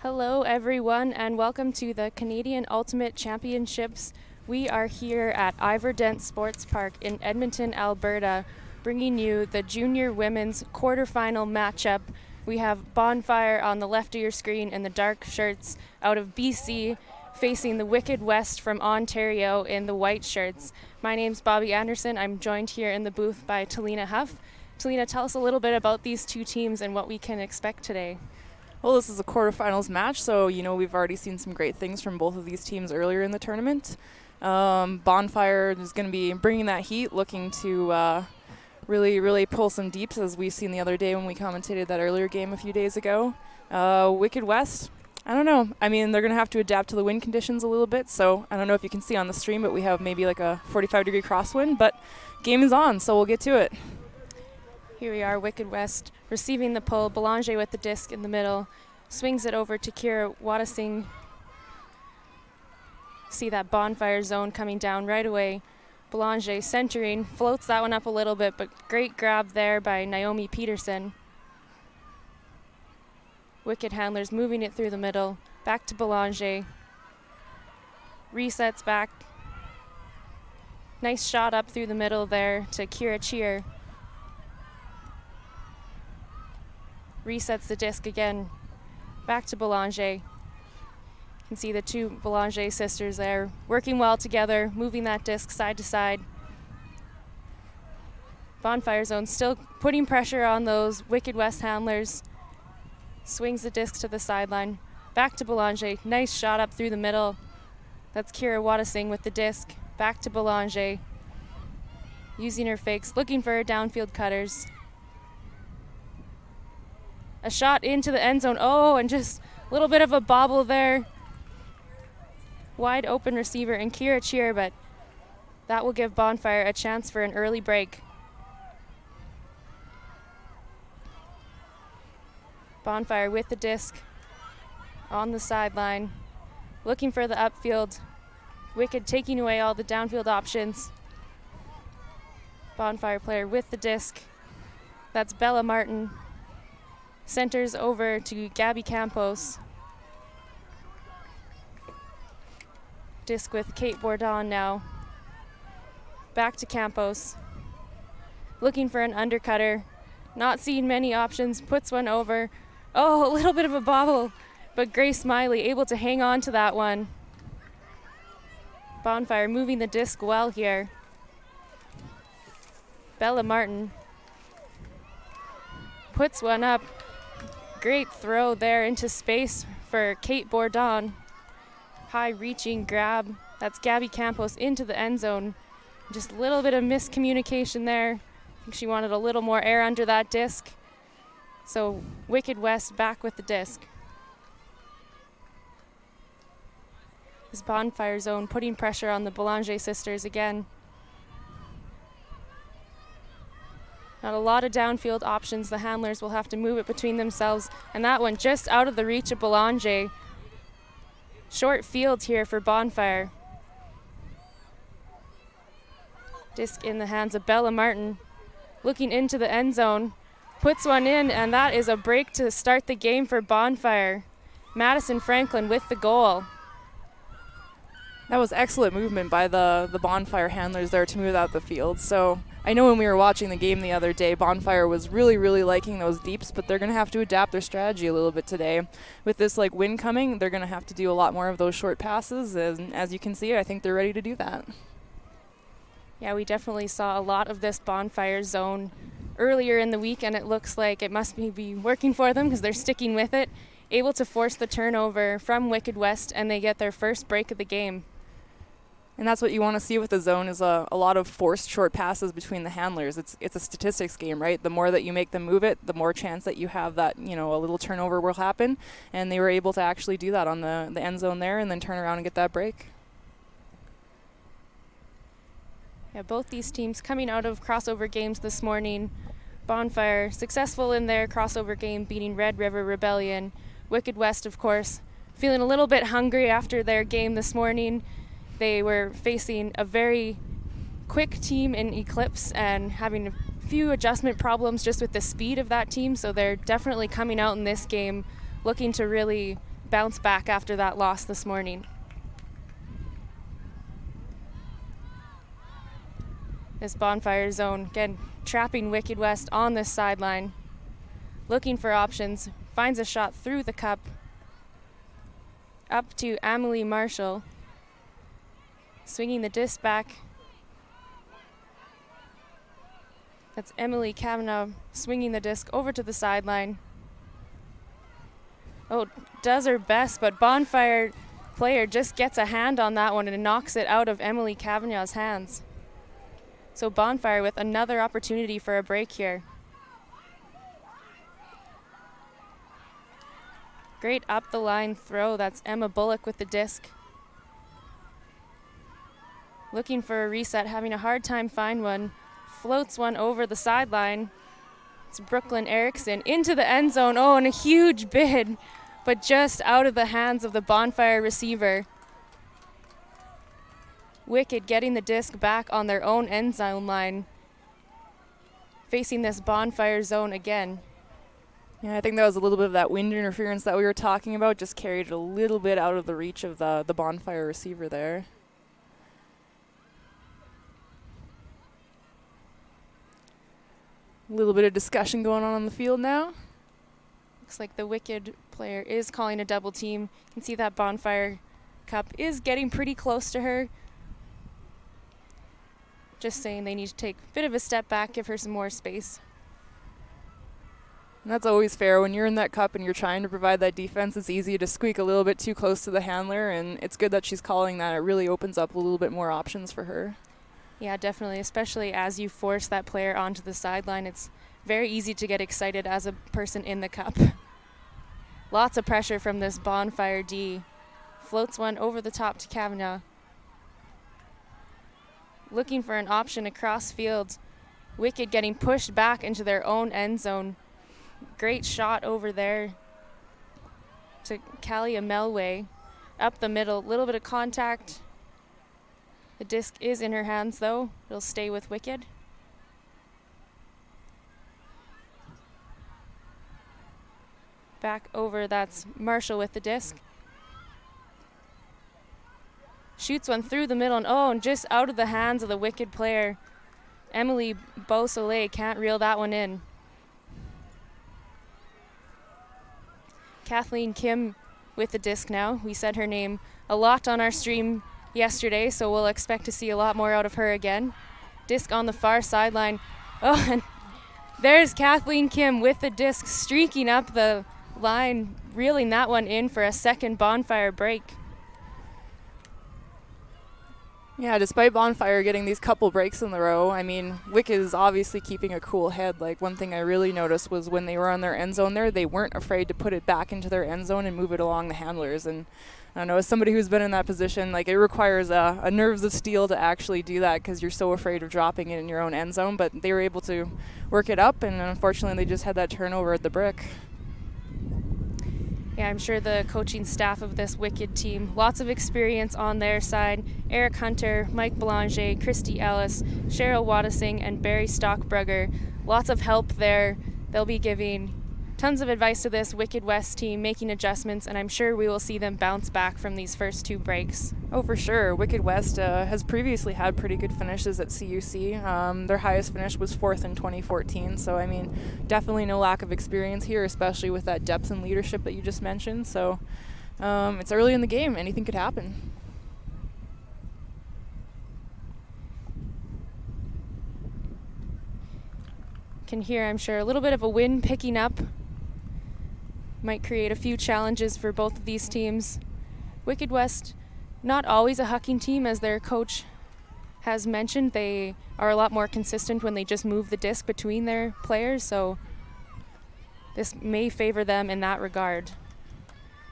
Hello everyone and welcome to the Canadian Ultimate Championships. We are here at Ivor Dent Sports Park in Edmonton, Alberta, bringing you the junior women's quarterfinal matchup. We have Bonfire on the left of your screen in the dark shirts out of BC, facing the Wicked West from Ontario in the white shirts. My name's Bobby Anderson. I'm joined here in the booth by Talina Huff. Talina, tell us a little bit about these two teams and what we can expect today. Well, this is a quarterfinals match, so we've already seen some great things from both of these teams earlier in the tournament. Bonfire is going to be bringing that heat, looking to really pull some deeps, as we've seen the other day when we commentated that earlier game a few days ago. Wicked West, I don't know. I mean, they're going to have to adapt to the wind conditions a little bit, so I don't know if you can see on the stream, but we have maybe like a 45-degree crosswind, but game is on, so we'll get to it. Here we are, Wicked West receiving the pull. Belanger with the disc in the middle. Swings it over to Kira Wadasingh. See that Bonfire zone coming down right away. Belanger centering, floats that one up a little bit, but great grab there by Naomi Peterson. Wicked handlers moving it through the middle. Back to Belanger. Resets back. Nice shot up through the middle there to Kira Cheer. Resets the disc again, back to Belanger. You can see the two Belanger sisters there working well together, moving that disc side to side. Bonfire zone still putting pressure on those Wicked West handlers. Swings the disc to the sideline, back to Belanger. Nice shot up through the middle. That's Kira Wadasingh with the disc, back to Belanger. Using her fakes, looking for her downfield cutters. A shot into the end zone. Oh, and just a little bit of a bobble there. Wide open receiver and Kira Cheer, but that will give Bonfire a chance for an early break. Bonfire with the disc on the sideline, looking for the upfield. Wicked taking away all the downfield options. Bonfire player with the disc. That's Bella Martin. Centers over to Gabby Campos. Disc with Kate Bourdon now. Back to Campos. Looking for an undercutter. Not seeing many options. Puts one over. Oh, a little bit of a bobble. But Grace Smiley able to hang on to that one. Bonfire moving the disc well here. Bella Martin puts one up. Great throw there into space for Kate Bourdon. High reaching grab. That's Gabby Campos into the end zone. Just a little bit of miscommunication there. I think she wanted a little more air under that disc. So Wicked West back with the disc. This Bonfire zone putting pressure on the Belanger sisters again. Not a lot of downfield options. The handlers will have to move it between themselves. And that one just out of the reach of Belanger. Short field here for Bonfire. Disc in the hands of Bella Martin. Looking into the end zone. Puts one in, and that is a break to start the game for Bonfire. Madison Franklin with the goal. That was excellent movement by the Bonfire handlers there to move out the field. So I know when we were watching the game the other day, Bonfire was really liking those deeps, but they're going to have to adapt their strategy a little bit today. With this wind coming, they're going to have to do a lot more of those short passes, and as you can see, I think they're ready to do that. Yeah, we definitely saw a lot of this Bonfire zone earlier in the week, and it looks like it must be working for them because they're sticking with it. Able to force the turnover from Wicked West, and they get their first break of the game. And that's what you want to see with the zone is a lot of forced short passes between the handlers. It's a statistics game, right? The more that you make them move it, the more chance that you have that, a little turnover will happen. And they were able to actually do that on the end zone there and then turn around and get that break. Yeah, both these teams coming out of crossover games this morning. Bonfire successful in their crossover game, beating Red River Rebellion. Wicked West, of course, feeling a little bit hungry after their game this morning. They were facing a very quick team in Eclipse and having a few adjustment problems just with the speed of that team, so they're definitely coming out in this game looking to really bounce back after that loss this morning. This Bonfire zone, again, trapping Wicked West on this sideline. Looking for options, finds a shot through the cup. Up to Emily Marshall. Swinging the disc back. That's Emily Kavanaugh swinging the disc over to the sideline. Oh, does her best, but Bonfire player just gets a hand on that one and knocks it out of Emily Kavanaugh's hands. So Bonfire with another opportunity for a break here. Great up the line throw. That's Emma Bullock with the disc. Looking for a reset, having a hard time find one. Floats one over the sideline. It's Brooklyn Erickson into the end zone. Oh, and a huge bid, but just out of the hands of the Bonfire receiver. Wicked getting the disc back on their own end zone line. Facing this Bonfire zone again. Yeah, I think that was a little bit of that wind interference that we were talking about. Just carried a little bit out of the reach of the Bonfire receiver there. A little bit of discussion going on the field now. Looks like the Wicked player is calling a double team. You can see that Bonfire cup is getting pretty close to her. Just saying they need to take a bit of a step back, give her some more space. And that's always fair. When you're in that cup and you're trying to provide that defense, it's easy to squeak a little bit too close to the handler, and it's good that she's calling that. It really opens up a little bit more options for her. Yeah, definitely, especially as you force that player onto the sideline. It's very easy to get excited as a person in the cup. Lots of pressure from this Bonfire D. Floats one over the top to Kavanaugh. Looking for an option across field. Wicked getting pushed back into their own end zone. Great shot over there to Kalia Melway. Up the middle, little bit of contact. The disc is in her hands though. It'll stay with Wicked. Back over, that's Marshall with the disc. Shoots one through the middle, and just out of the hands of the Wicked player. Emily Beausoleil can't reel that one in. Kathleen Kim with the disc now. We said her name a lot on our stream yesterday, so we'll expect to see a lot more out of her again. Disc on the far sideline. Oh, and there's Kathleen Kim with the disc, streaking up the line, reeling that one in for a second Bonfire break. Yeah, despite Bonfire getting these couple breaks in the row, I mean, Wicked is obviously keeping a cool head. Like, one thing I really noticed was when they were on their end zone there, they weren't afraid to put it back into their end zone and move it along the handlers. And I don't know, as somebody who's been in that position, like, it requires a nerves of steel to actually do that because you're so afraid of dropping it in your own end zone. But they were able to work it up, and unfortunately they just had that turnover at the brick. Yeah, I'm sure the coaching staff of this Wicked team, lots of experience on their side. Eric Hunter, Mike Belanger, Christy Ellis, Cheryl Wattising, and Barry Stockbrugger. Lots of help there. They'll be giving tons of advice to this Wicked West team, making adjustments, and I'm sure we will see them bounce back from these first two breaks. Oh, for sure. Wicked West has previously had pretty good finishes at CUC. Their highest finish was 4th in 2014, so I mean, definitely no lack of experience here, especially with that depth and leadership that you just mentioned. So it's early in the game. Anything could happen. Can hear, I'm sure, a little bit of a wind picking up. Might create a few challenges for both of these teams. Wicked West, not always a hucking team, as their coach has mentioned. They are a lot more consistent when they just move the disc between their players, so this may favor them in that regard.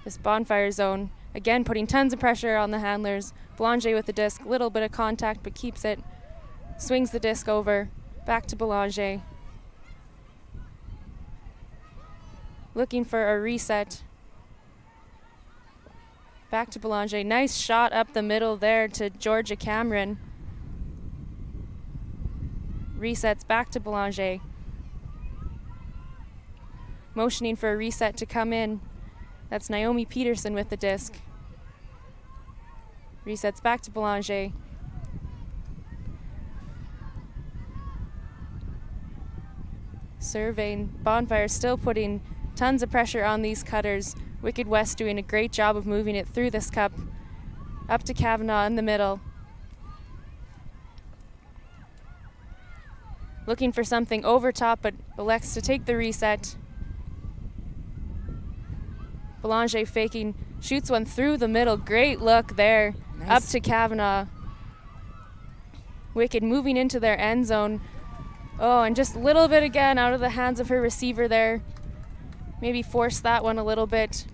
This Bonfire zone, again, putting tons of pressure on the handlers. Belanger with the disc, little bit of contact, but keeps it. Swings the disc over, back to Belanger. Looking for a reset. Back to Belanger. Nice shot up the middle there to Georgia Cameron. Resets back to Belanger. Motioning for a reset to come in. That's Naomi Peterson with the disc. Resets back to Belanger. Surveying. Bonfire still putting tons of pressure on these cutters. Wicked West doing a great job of moving it through this cup. Up to Kavanaugh in the middle. Looking for something over top, but elects to take the reset. Belanger faking, shoots one through the middle. Great look there. Nice. Up to Kavanaugh. Wicked moving into their end zone. Oh, and just a little bit again out of the hands of her receiver there. Maybe force that one a little bit.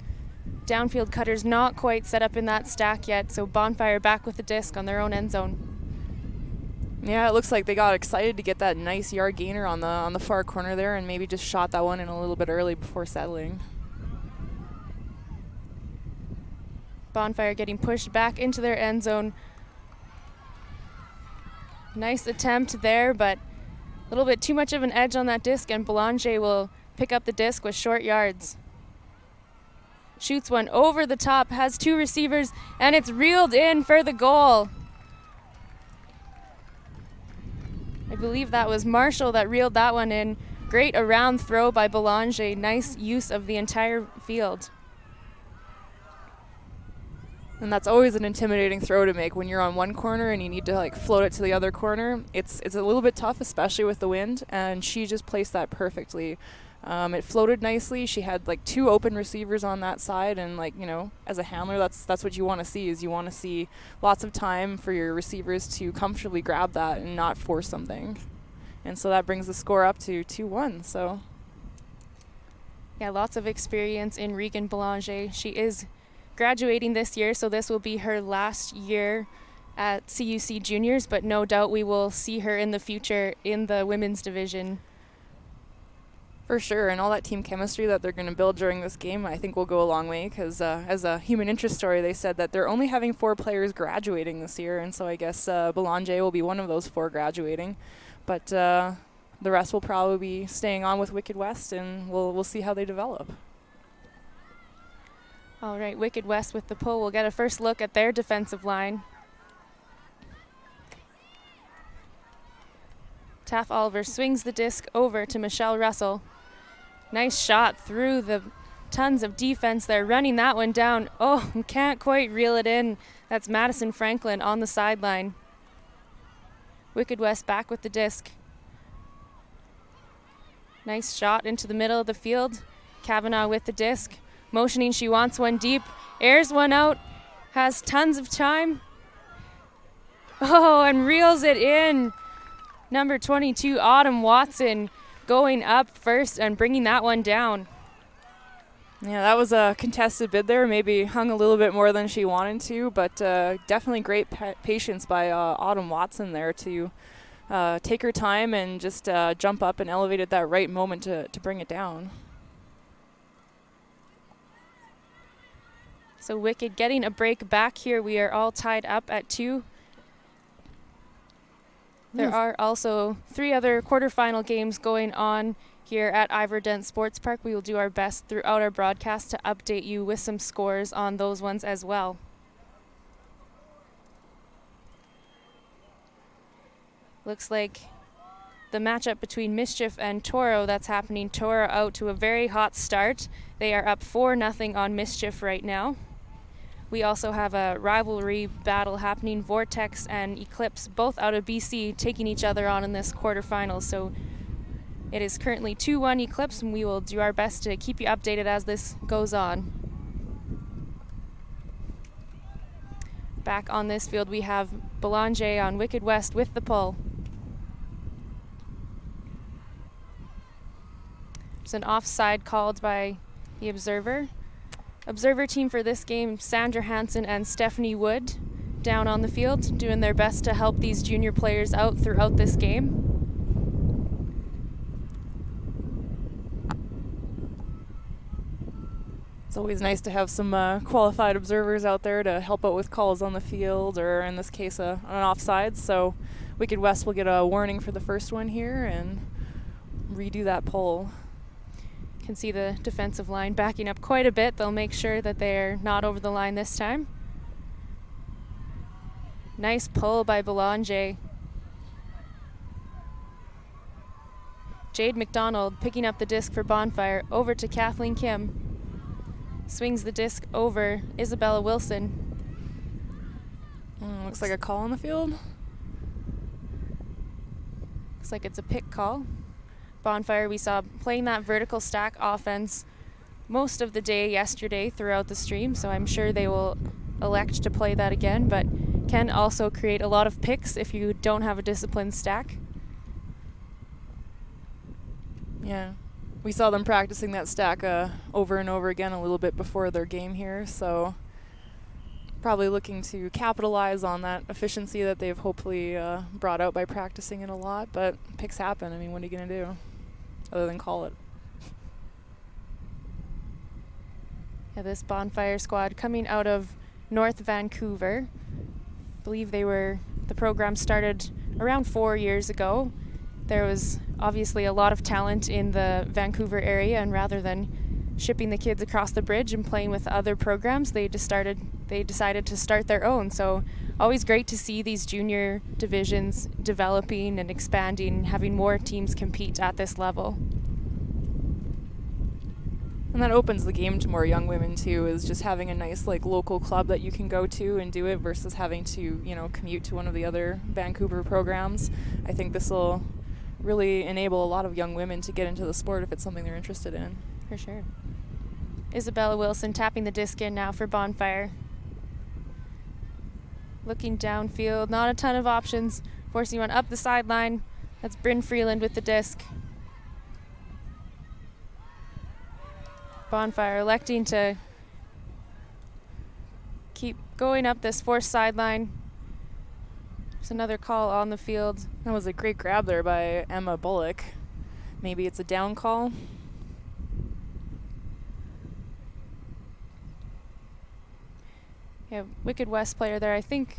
Downfield cutters not quite set up in that stack yet, so Bonfire back with the disc on their own end zone. Yeah, it looks like they got excited to get that nice yard gainer on the far corner there and maybe just shot that one in a little bit early before settling. Bonfire getting pushed back into their end zone. Nice attempt there, but a little bit too much of an edge on that disc, and Belanger will pick up the disc with short yards. Shoots one over the top, has two receivers, and it's reeled in for the goal. I believe that was Marshall that reeled that one in. Great around throw by Belanger. Nice use of the entire field. And that's always an intimidating throw to make when you're on one corner and you need to like float it to the other corner. It's a little bit tough, especially with the wind, and she just placed that perfectly. It floated nicely. She had like two open receivers on that side, and like, you know, as a handler, that's what you want to see, is you want to see lots of time for your receivers to comfortably grab that and not force something. And so that brings the score up to 2-1. So yeah, lots of experience in Regan Belanger. She is graduating this year, so this will be her last year at CUC Juniors, but no doubt we will see her in the future in the women's division. For sure, and all that team chemistry that they're going to build during this game, I think will go a long way, because as a human interest story, they said that they're only having 4 players graduating this year, and so I guess Belanger will be one of those 4 graduating. But the rest will probably be staying on with Wicked West, and we'll see how they develop. All right, Wicked West with the pull. We'll get a first look at their defensive line. Taff Oliver swings the disc over to Michelle Russell. Nice shot through the tons of defense there, running that one down. Oh, can't quite reel it in. That's Madison Franklin on the sideline. Wicked West back with the disc. Nice shot into the middle of the field. Kavanaugh with the disc. Motioning, she wants one deep. Airs one out. Has tons of time. Oh, and reels it in. Number 22, Autumn Watson, going up first and bringing that one down. Yeah, that was a contested bid there. Maybe hung a little bit more than she wanted to, but definitely great patience by Autumn Watson there to take her time and just jump up and elevate at that right moment to bring it down. So Wicked getting a break back here. We are all tied up at 2. There are also 3 other quarterfinal games going on here at Ivor Dent Sports Park. We will do our best throughout our broadcast to update you with some scores on those ones as well. Looks like the matchup between Mischief and Toro that's happening. Toro out to a very hot start. They are up 4-0 on Mischief right now. We also have a rivalry battle happening. Vortex and Eclipse, both out of BC, taking each other on in this quarterfinal. So it is currently 2-1 Eclipse, and we will do our best to keep you updated as this goes on. Back on this field, we have Belanger on Wicked West with the pull. There's an offside called by the observer. Observer team for this game, Sandra Hansen and Stephanie Wood, down on the field, doing their best to help these junior players out throughout this game. It's always nice to have some qualified observers out there to help out with calls on the field, or in this case, an offside. So Wicked West will get a warning for the first one here and redo that pull. Can see the defensive line backing up quite a bit. They'll make sure that they're not over the line this time. Nice pull by Belanger. Jade McDonald picking up the disc for Bonfire, over to Kathleen Kim. Swings the disc over Isabella Wilson. Looks like a call on the field. Looks like it's a pick call. Bonfire, we saw playing that vertical stack offense most of the day yesterday throughout the stream, so I'm sure they will elect to play that again, but can also create a lot of picks if you don't have a disciplined stack. Yeah, we saw them practicing that stack over and over again a little bit before their game here, so probably looking to capitalize on that efficiency that they've hopefully brought out by practicing it a lot, but picks happen. I mean, what are you going to do other than call it? Yeah, this Bonfire squad coming out of North Vancouver. I believe the program started around 4 years ago. There was obviously a lot of talent in the Vancouver area, and rather than shipping the kids across the bridge and playing with other programs, they decided to start their own. So always great to see these junior divisions developing and expanding, having more teams compete at this level. And that opens the game to more young women too, is just having a nice local club that you can go to and do it versus having to, commute to one of the other Vancouver programs. I think this will really enable a lot of young women to get into the sport if it's something they're interested in. For sure. Isabella Wilson tapping the disc in now for Bonfire. Looking downfield, not a ton of options. Forcing one up the sideline. That's Bryn Freeland with the disc. Bonfire electing to keep going up this forced sideline. There's another call on the field. That was a great grab there by Emma Bullock. Maybe it's a down call. Yeah, Wicked West player there. I think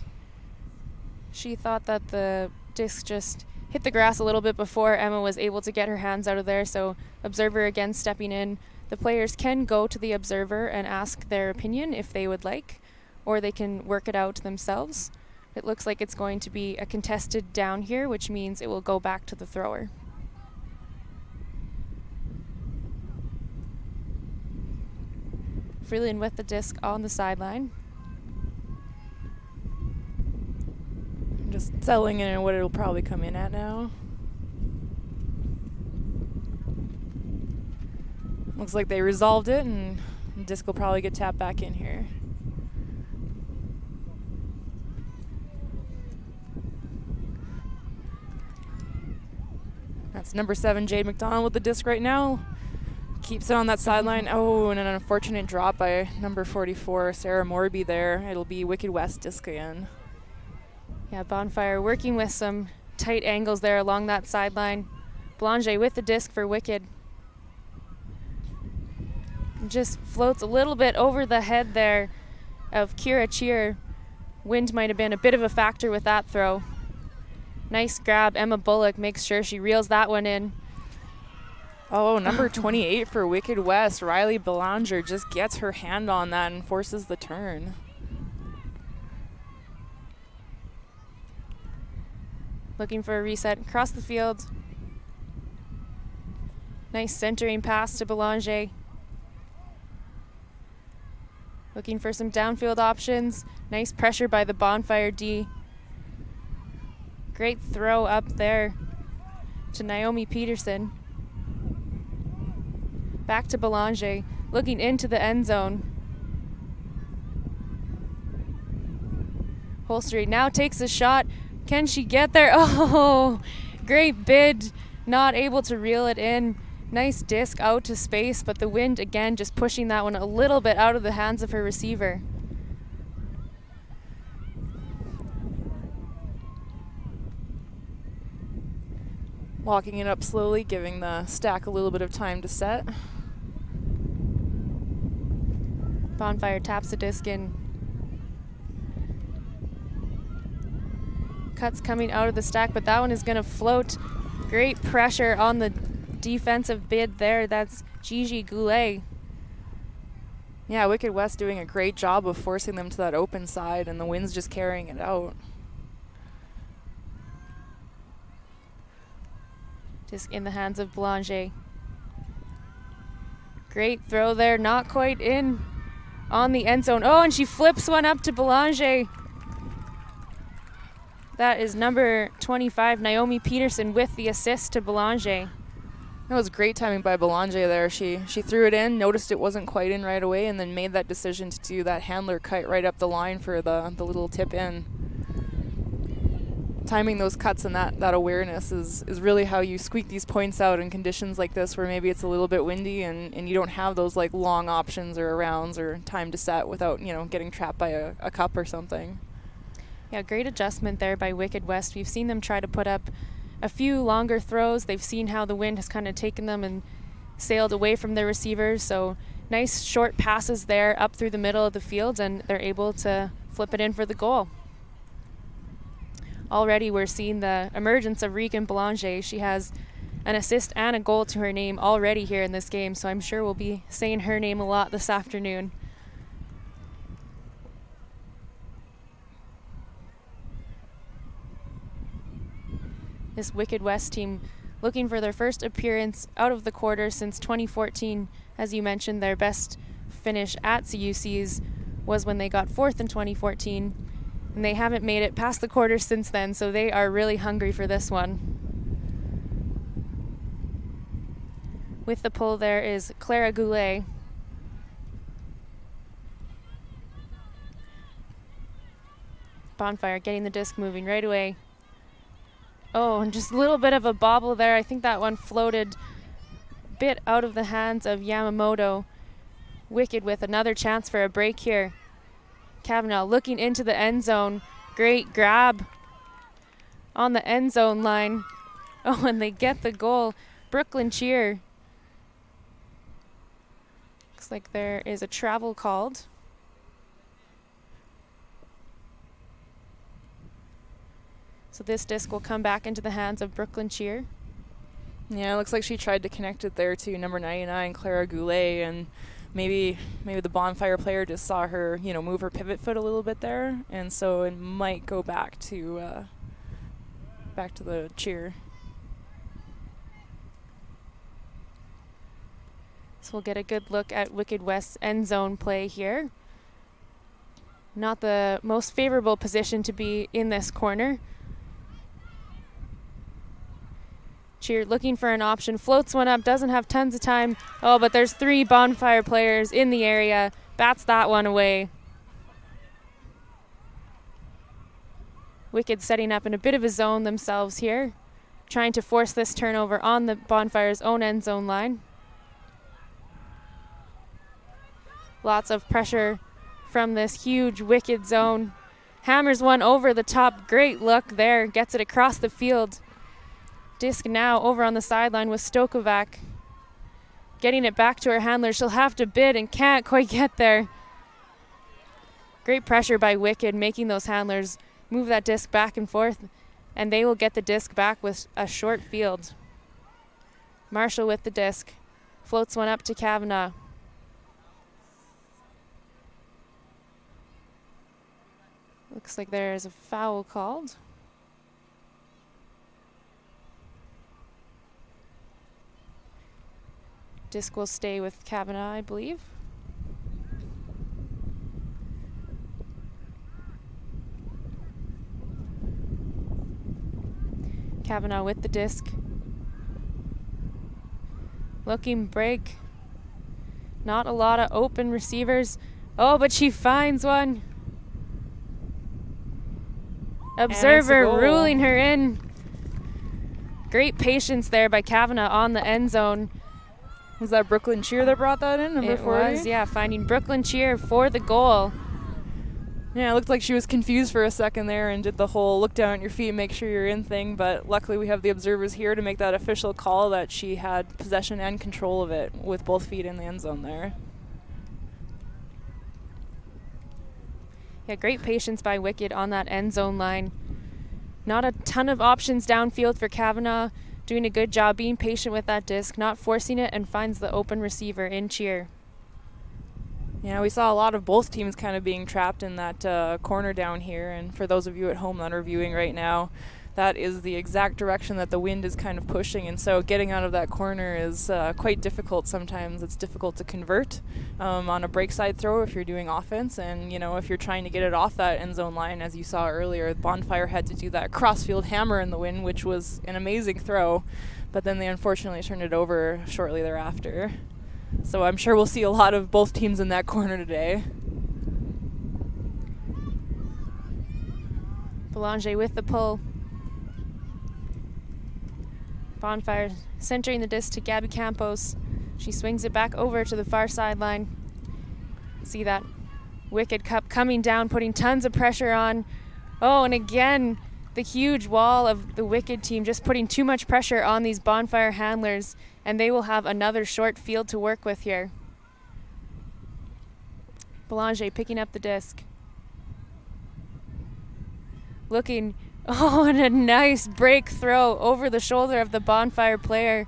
she thought that the disc just hit the grass a little bit before Emma was able to get her hands out of there, so observer again stepping in. The players can go to the observer and ask their opinion if they would like, or they can work it out themselves. It looks like it's going to be a contested down here, which means it will go back to the thrower. Freeland with the disc on the sideline. Just settling in what it'll probably come in at now. Looks like they resolved it, and the disc will probably get tapped back in here. That's number 7, Jade McDonald with the disc right now. Keeps it on that sideline. Oh, and an unfortunate drop by number 44, Sarah Morby there. It'll be Wicked West disc again. Yeah, Bonfire working with some tight angles there along that sideline. Belanger with the disc for Wicked. Just floats a little bit over the head there of Kira Cheer. Wind might have been a bit of a factor with that throw. Nice grab. Emma Bullock makes sure she reels that one in. Oh, number 28 for Wicked West. Riley Belanger just gets her hand on that and forces the turn. Looking for a reset across the field. Nice centering pass to Belanger. Looking for some downfield options. Nice pressure by the Bonfire D. Great throw up there to Naomi Peterson. Back to Belanger, looking into the end zone. Holstery now takes a shot. Can she get there? Oh, great bid. Not able to reel it in. Nice disc out to space, but the wind again just pushing that one a little bit out of the hands of her receiver. Walking it up slowly, giving the stack a little bit of time to set. Bonfire taps the disc in. Cuts coming out of the stack, but that one is going to float. Great pressure on the defensive bid there. That's Gigi Goulet. Yeah, Wicked West doing a great job of forcing them to that open side, and the wind's just carrying it out. Disc in the hands of Belanger. Great throw there, not quite in on the end zone. Oh, and she flips one up to Belanger. That is number 25, Naomi Peterson, with the assist to Belanger. That was great timing by Belanger there. She threw it in, noticed it wasn't quite in right away, and then made that decision to do that handler cut right up the line for the little tip in. Timing those cuts and that awareness is really how you squeak these points out in conditions like this, where maybe it's a little bit windy and you don't have those like long options or rounds or time to set without, you know, getting trapped by a cup or something. Yeah, great adjustment there by Wicked West. We've seen them try to put up a few longer throws. They've seen how the wind has kind of taken them and sailed away from their receivers. So nice short passes there up through the middle of the field, and they're able to flip it in for the goal. Already we're seeing the emergence of Regan Belanger. She has an assist and a goal to her name already here in this game, so I'm sure we'll be saying her name a lot this afternoon. This Wicked West team looking for their first appearance out of the quarter since 2014. As you mentioned, their best finish at CUC's was when they got 4th in 2014, and they haven't made it past the quarter since then, so they are really hungry for this one. With the pull there is Clara Goulet. Bonfire getting the disc moving right away. Oh, and just a little bit of a bobble there. I think that one floated a bit out of the hands of Yamamoto. Wicked with another chance for a break here. Kavanaugh looking into the end zone. Great grab on the end zone line. Oh, and they get the goal. Brooklyn cheer. Looks like there is a travel called. So this disc will come back into the hands of Brooklyn Cheer. Yeah, it looks like she tried to connect it there to number 99, Clara Goulet, and maybe the Bonfire player just saw her, you know, move her pivot foot a little bit there, and so it might go back to the Cheer. So we'll get a good look at Wicked West's end zone play here. Not the most favorable position to be in this corner. Cheer looking for an option, floats one up, doesn't have tons of time. Oh, but there's 3 Bonfire players in the area. Bats that one away. Wicked setting up in a bit of a zone themselves here, trying to force this turnover on the Bonfire's own end zone line. Lots of pressure from this huge Wicked zone. Hammers one over the top. Great look there, gets it across the field. Disc now over on the sideline with Stokovac. Getting it back to her handler. She'll have to bid and can't quite get there. Great pressure by Wicked, making those handlers move that disc back and forth, and they will get the disc back with a short field. Marshall with the disc. Floats one up to Kavanaugh. Looks like there is a foul called. Disc will stay with Kavanaugh, I believe. Kavanaugh with the disc. Looking break. Not a lot of open receivers. Oh, but she finds one. Observer ruling her in. Great patience there by Kavanaugh on the end zone. Was that Brooklyn Cheer that brought that in, number 40? It was, yeah, finding Brooklyn Cheer for the goal. Yeah, it looked like she was confused for a second there and did the whole look down at your feet, make sure you're in thing, but luckily we have the observers here to make that official call that she had possession and control of it with both feet in the end zone there. Yeah, great patience by Wicked on that end zone line. Not a ton of options downfield for Kavanaugh. doing a good job being patient with that disc, not forcing it, and finds the open receiver in cheer. Yeah, we saw a lot of both teams kind of being trapped in that corner down here, and for those of you at home that are viewing right now, that is the exact direction that the wind is kind of pushing, and so getting out of that corner is quite difficult sometimes. It's difficult to convert on a break side throw if you're doing offense, and if you're trying to get it off that end zone line, as you saw earlier, Bonfire had to do that crossfield hammer in the wind, which was an amazing throw, but then they unfortunately turned it over shortly thereafter. So I'm sure we'll see a lot of both teams in that corner today. Belanger with the pull. Bonfire centering the disc to Gabby Campos. She swings it back over to the far sideline. See that Wicked Cup coming down, putting tons of pressure on. Oh, and again, the huge wall of the Wicked team just putting too much pressure on these Bonfire handlers, and they will have another short field to work with here. Belanger picking up the disc. Looking, and a nice break throw over the shoulder of the Bonfire player.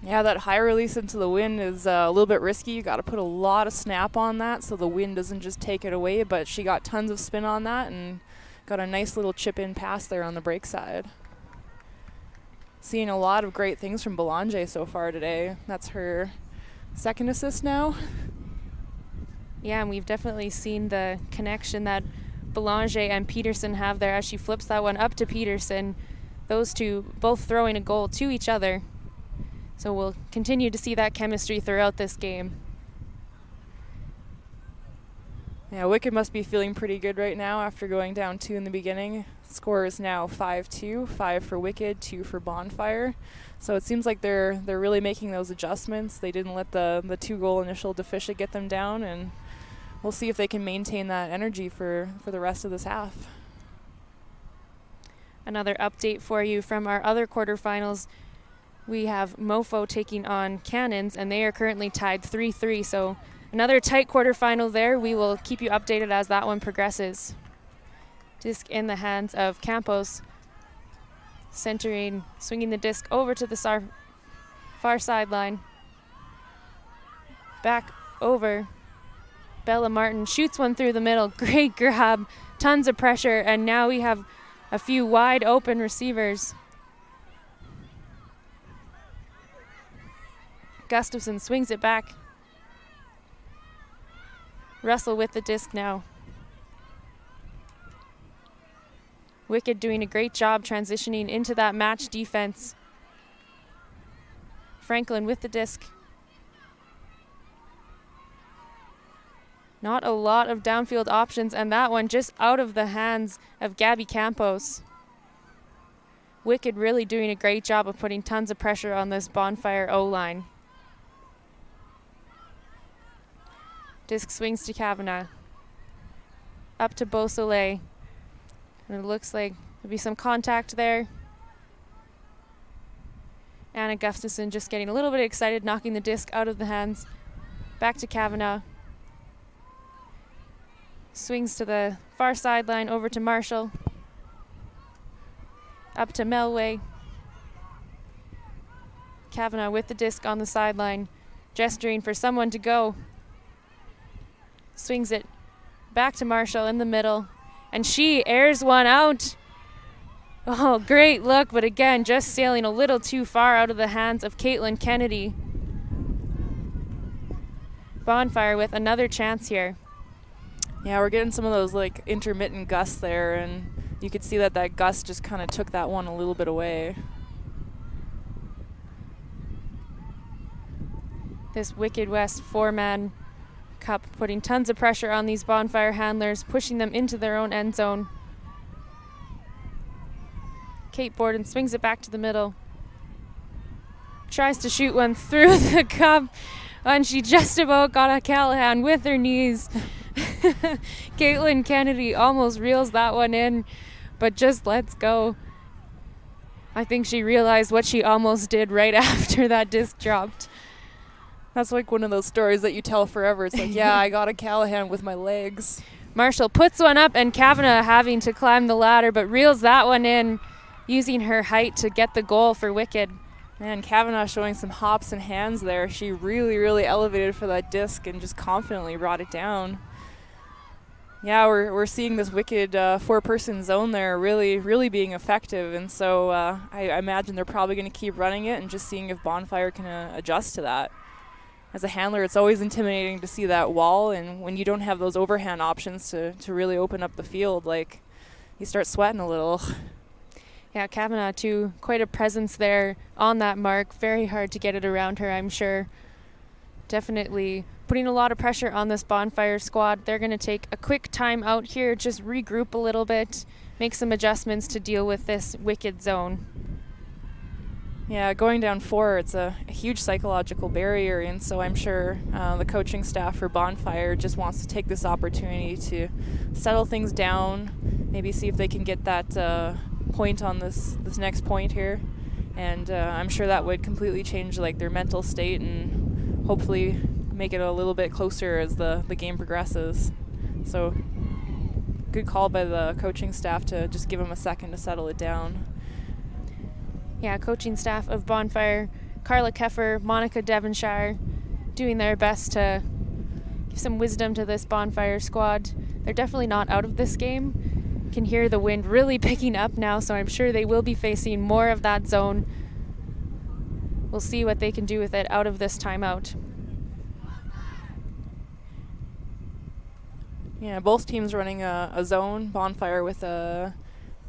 Yeah, that high release into the wind is a little bit risky. You got to put a lot of snap on that so the wind doesn't just take it away, but she got tons of spin on that and got a nice little chip in pass there on the break side. Seeing a lot of great things from Belanger so far today. That's her second assist now. Yeah, and we've definitely seen the connection that Belanger and Peterson have there as she flips that one up to Peterson. Those two both throwing a goal to each other. So we'll continue to see that chemistry throughout this game. Yeah, Wicked must be feeling pretty good right now after going down 2 in the beginning. Score is now 5-2, 5 for Wicked, 2 for Bonfire. So it seems like they're really making those adjustments. They didn't let the 2-goal initial deficit get them down, and we'll see if they can maintain that energy for the rest of this half. Another update for you from our other quarterfinals. We have Mofo taking on Cannons, and they are currently tied 3-3. So another tight quarterfinal there. We will keep you updated as that one progresses. Disc in the hands of Campos. Centering, swinging the disc over to the far sideline. Back over. Bella Martin shoots one through the middle. Great grab. Tons of pressure. And now we have a few wide open receivers. Gustafson swings it back. Russell with the disc now. Wicked doing a great job transitioning into that match defense. Franklin with the disc. Not a lot of downfield options, and that one just out of the hands of Gabby Campos. Wicked really doing a great job of putting tons of pressure on this Bonfire O-line. Disc swings to Kavanagh. Up to Beausoleil. And it looks like there'll be some contact there. Anna Gustafson just getting a little bit excited, knocking the disc out of the hands. Back to Kavanagh. Swings to the far sideline over to Marshall. Up to Melway. Kavanagh with the disc on the sideline, gesturing for someone to go. Swings it back to Marshall in the middle, and she airs one out. Oh, great look, but again, just sailing a little too far out of the hands of Caitlin Kennedy. Bonfire with another chance here. Yeah, we're getting some of those like intermittent gusts there, and you could see that gust just kind of took that one a little bit away. This Wicked West 4-man cup putting tons of pressure on these Bonfire handlers, pushing them into their own end zone. Kate Borden swings it back to the middle. Tries to shoot one through the cup, and she just about got a Callahan with her knees. Caitlin Kennedy almost reels that one in, but just lets go. I think she realized what she almost did right after that disc dropped. That's like one of those stories that you tell forever. It's like, yeah, I got a Callahan with my legs. Marshall puts one up, and Kavanagh having to climb the ladder, but reels that one in. using her height to get the goal for Wicked. Man, Kavanagh showing some hops and hands there. She really elevated for that disc and just confidently brought it down. Yeah, we're seeing this Wicked four-person zone there really being effective, and so I imagine they're probably going to keep running it and just seeing if Bonfire can adjust to that. As a handler, it's always intimidating to see that wall, and when you don't have those overhand options to really open up the field, like, you start sweating a little. Yeah, Kavanagh too, quite a presence there on that mark. Very hard to get it around her, I'm sure. Definitely putting a lot of pressure on this Bonfire squad. They're going to take a quick time out here, just regroup a little bit, make some adjustments to deal with this Wicked zone. Yeah, going down 4, it's a huge psychological barrier, and so I'm sure the coaching staff for Bonfire just wants to take this opportunity to settle things down, maybe see if they can get that point on this next point here, and I'm sure that would completely change like their mental state and hopefully make it a little bit closer as the game progresses. So good call by the coaching staff to just give them a second to settle it down. Yeah, coaching staff of Bonfire, Carla Keffer, Monica Devonshire, doing their best to give some wisdom to this Bonfire squad. They're definitely not out of this game. Can hear the wind really picking up now, so I'm sure they will be facing more of that zone. We'll see what they can do with it out of this timeout. Yeah, both teams running a zone. Bonfire with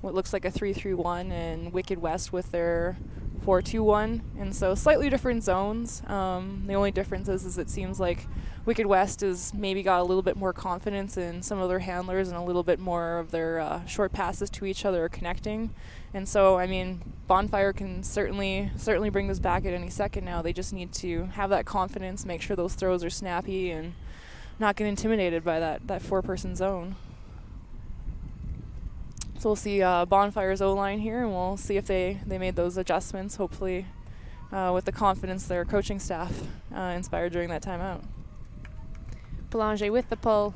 what looks like a 3-3-1, and Wicked West with their 4-2-1, and so slightly different zones. The only difference is it seems like Wicked West has maybe got a little bit more confidence in some of their handlers, and a little bit more of their short passes to each other are connecting. And so, I mean, Bonfire can certainly bring this back at any second now. They just need to have that confidence, make sure those throws are snappy, and not get intimidated by that four-person zone. So we'll see Bonfire's O-line here, and we'll see if they made those adjustments, hopefully with the confidence their coaching staff inspired during that timeout. Belanger with the pull.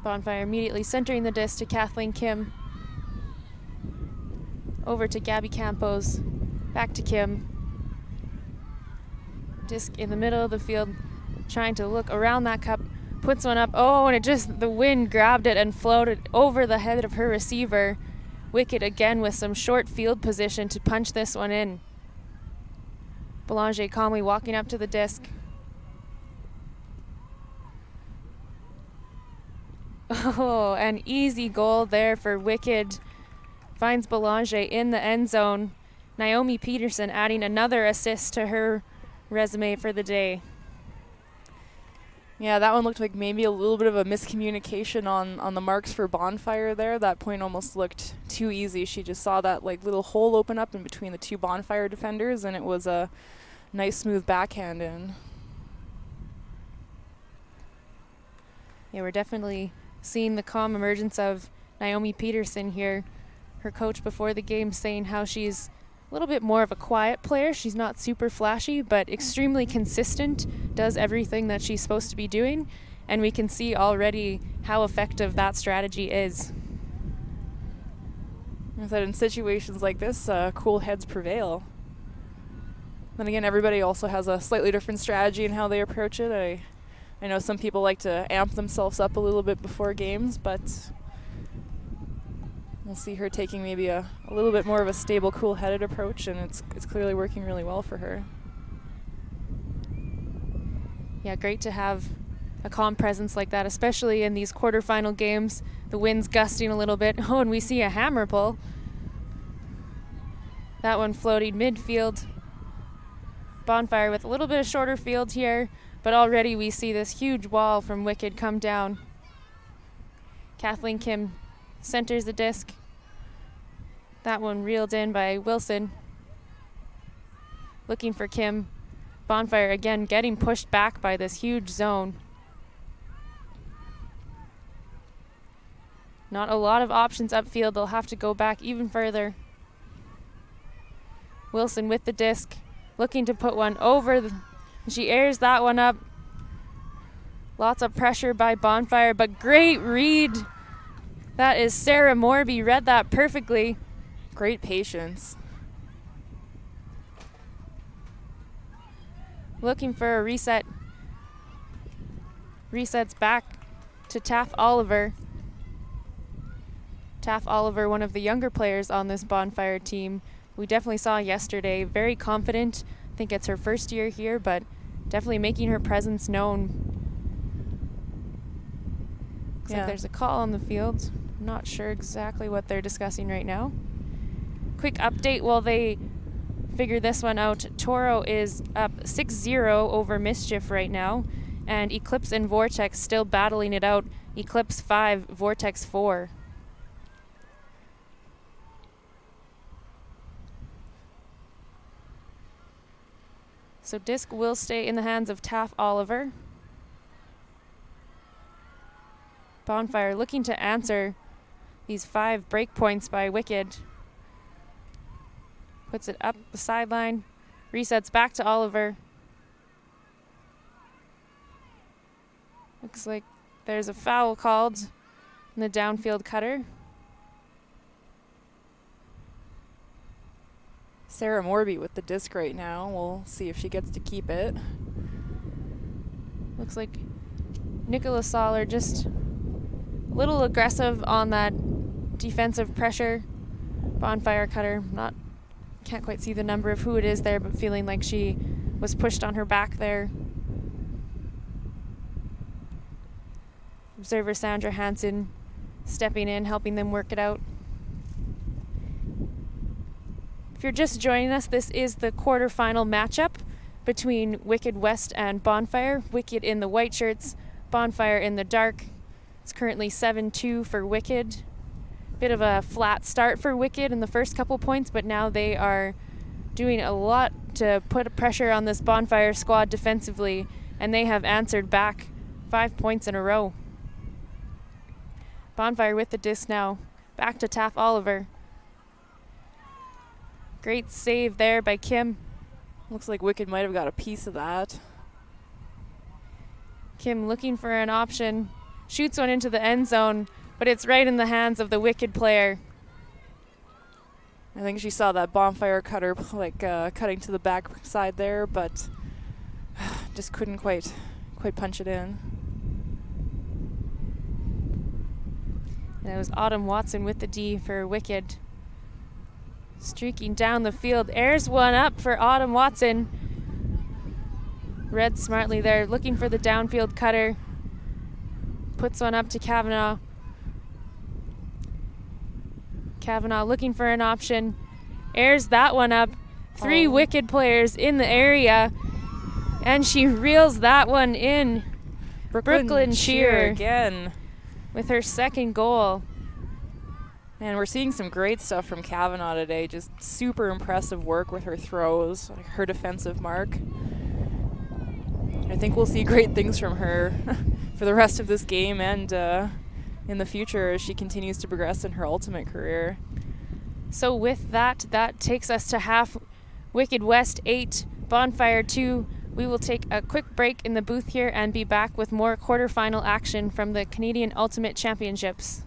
Bonfire immediately centering the disc to Kathleen Kim. Over to Gabby Campos. Back to Kim. Disc in the middle of the field, trying to look around that cup. Puts one up. Oh, and the wind grabbed it and floated over the head of her receiver. Wicked again with some short field position to punch this one in. Belanger calmly walking up to the disc. Oh, an easy goal there for Wicked. Finds Belanger in the end zone. Naomi Peterson adding another assist to her resume for the day. Yeah, that one looked like maybe a little bit of a miscommunication on the marks for Bonfire there. That point almost looked too easy. She just saw that like little hole open up in between the two Bonfire defenders, and it was a nice smooth backhand in. Yeah, we're definitely seeing the calm emergence of Naomi Peterson here. Her coach before the game saying how she's a little bit more of a quiet player. She's not super flashy, but extremely consistent, does everything that she's supposed to be doing, and we can see already how effective that strategy is. I said in situations like this, cool heads prevail. Then again, everybody also has a slightly different strategy in how they approach it. I know some people like to amp themselves up a little bit before games, but we'll see her taking maybe a little bit more of a stable, cool-headed approach, and it's clearly working really well for her. Yeah, great to have a calm presence like that, especially in these quarterfinal games. The wind's gusting a little bit. Oh, and we see a hammer pull. That one floating midfield. Bonfire with a little bit of shorter field here, but already we see this huge wall from Wicked come down. Kathleen Kim centers the disc. That one reeled in by Wilson. Looking for Kim. Bonfire again getting pushed back by this huge zone. Not a lot of options upfield. They'll have to go back even further. Wilson with the disc, looking to put one over. She airs that one up. Lots of pressure by Bonfire, but great read. That is Sarah Morby, read that perfectly. Great patience. Looking for a reset. Resets back to Taff Oliver. Taff Oliver, one of the younger players on this Bonfire team. We definitely saw yesterday, very confident. I think it's her first year here, but definitely making her presence known. Looks like there's a call on the field. I'm not sure exactly what they're discussing right now. Quick update while they figure this one out. Toro is up 6-0 over Mischief right now, and Eclipse and Vortex still battling it out. Eclipse 5, Vortex 4. So disc will stay in the hands of Taff Oliver. Bonfire looking to answer these 5 break points by Wicked. Puts it up the sideline, resets back to Oliver. Looks like there's a foul called in the downfield cutter. Sarah Morby with the disc right now. We'll see if she gets to keep it. Looks like Nicola Soller just a little aggressive on that defensive pressure. Bonfire cutter, can't quite see the number of who it is there, but feeling like she was pushed on her back there. Observer Sandra Hansen stepping in, helping them work it out. If you're just joining us, this is the quarterfinal matchup between Wicked West and Bonfire. Wicked in the white shirts, Bonfire in the dark. It's currently 7-2 for Wicked. Bit of a flat start for Wicked in the first couple points, but now they are doing a lot to put pressure on this Bonfire squad defensively, and they have answered back 5 points in a row. Bonfire with the disc now. Back to Taff Oliver. Great save there by Kim. Looks like Wicked might have got a piece of that. Kim looking for an option. Shoots one into the end zone, but it's right in the hands of the Wicked player. I think she saw that Bonfire cutter cutting to the back side there, but just couldn't quite punch it in. And it was Autumn Watson with the D for Wicked. Streaking down the field, airs one up for Autumn Watson. Read smartly there, looking for the downfield cutter. Puts one up to Kavanaugh. Kavanaugh looking for an option. Airs that one up. 3 Wicked players in the area. And she reels that one in. Brooklyn Shear again with her second goal. And we're seeing some great stuff from Kavanaugh today. Just super impressive work with her throws, her defensive mark. I think we'll see great things from her for the rest of this game and in the future as she continues to progress in her ultimate career. So with that takes us to half. Wicked West 8, Bonfire 2. We will take a quick break in the booth here and be back with more quarterfinal action from the Canadian Ultimate Championships.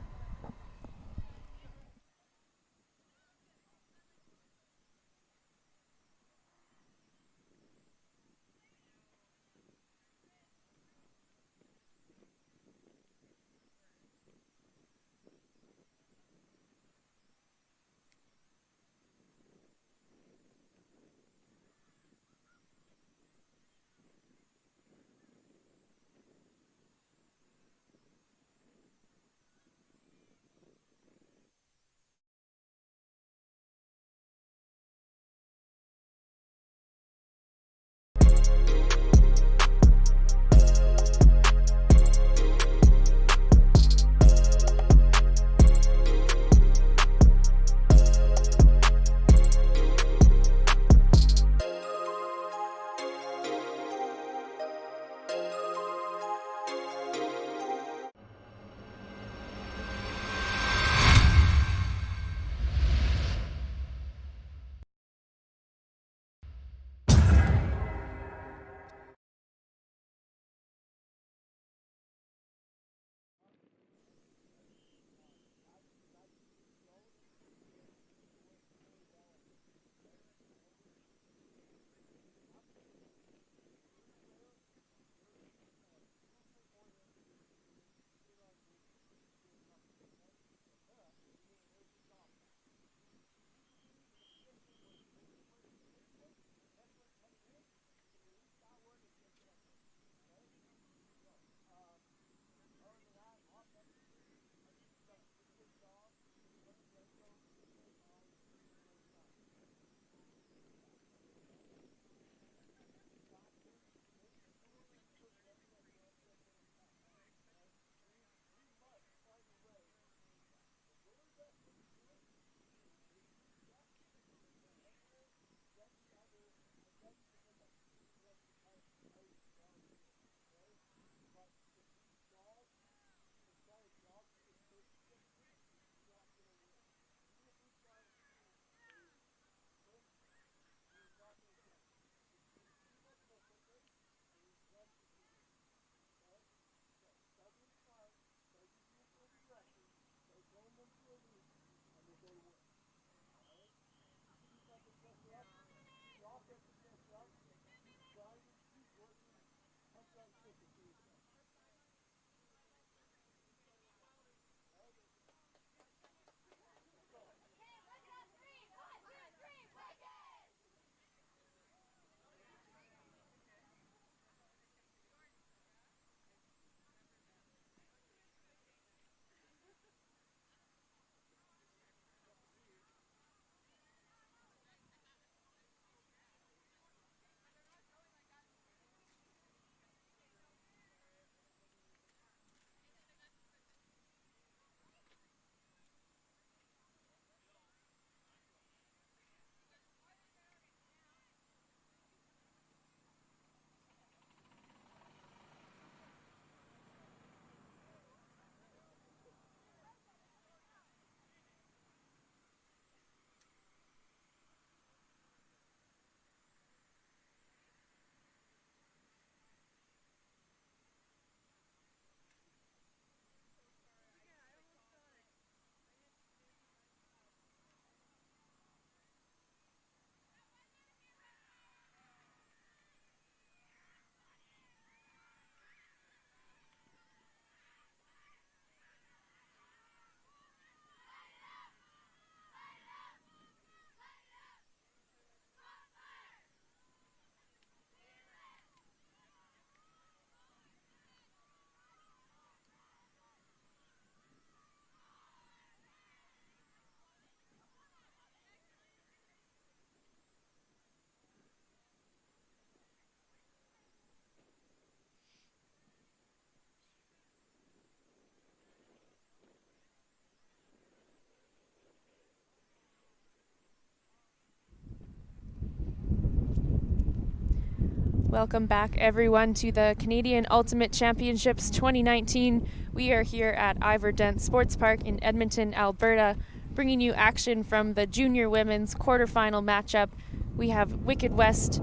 Welcome back, everyone, to the Canadian Ultimate Championships 2019. We are here at Ivor Dent Sports Park in Edmonton, Alberta, bringing you action from the junior women's quarterfinal matchup. We have Wicked West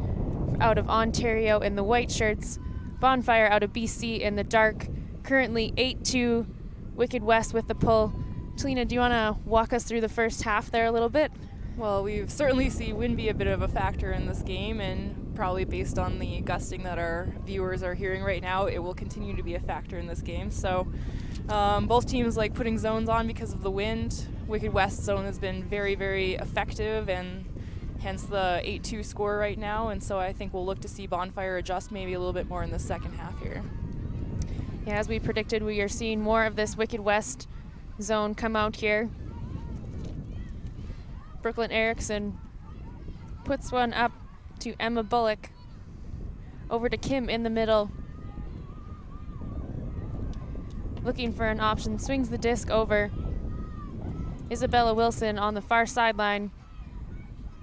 out of Ontario in the white shirts, Bonfire out of BC in the dark. Currently 8-2, Wicked West with the pull. Talina, do you want to walk us through the first half there a little bit? Well, we've certainly seen wind be a bit of a factor in this game, and probably based on the gusting that our viewers are hearing right now, it will continue to be a factor in this game. So both teams like putting zones on because of the wind. Wicked West zone has been very, very effective, and hence the 8-2 score right now. And so I think we'll look to see Bonfire adjust maybe a little bit more in the second half here. Yeah, as we predicted, we are seeing more of this Wicked West zone come out here. Brooklyn Erickson puts one up to Emma Bullock. Over to Kim in the middle. Looking for an option, swings the disc over. Isabella Wilson on the far sideline.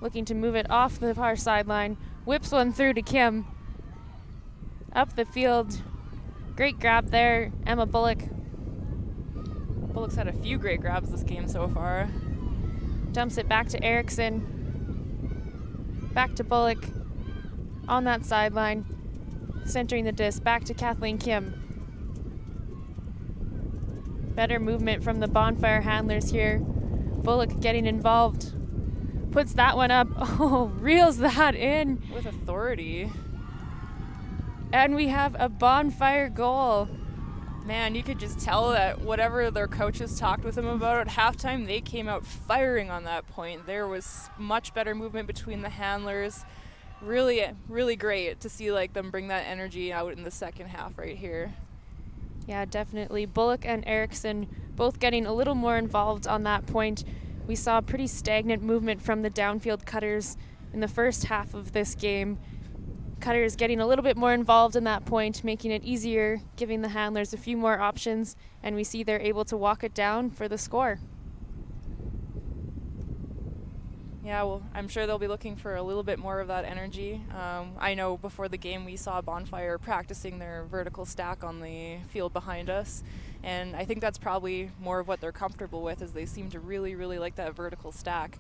Looking to move it off the far sideline. Whips one through to Kim. Up the field. Great grab there, Emma Bullock. Bullock's had a few great grabs this game so far. Dumps it back to Erickson. Back to Bullock on that sideline. Centering the disc back to Kathleen Kim. Better movement from the Bonfire handlers here. Bullock getting involved. Puts that one up. Oh, reels that in. With authority. And we have a Bonfire goal. Man, you could just tell that whatever their coaches talked with them about at halftime, they came out firing on that point. There was much better movement between the handlers. Really, really great to see like them bring that energy out in the second half right here. Yeah, definitely. Bullock and Erickson both getting a little more involved on that point. We saw pretty stagnant movement from the downfield cutters in the first half of this game. Cutters getting a little bit more involved in that point, making it easier, giving the handlers a few more options, and we see they're able to walk it down for the score. Yeah, well, I'm sure they'll be looking for a little bit more of that energy. I know before the game we saw Bonfire practicing their vertical stack on the field behind us, and I think that's probably more of what they're comfortable with, as they seem to really, really like that vertical stack.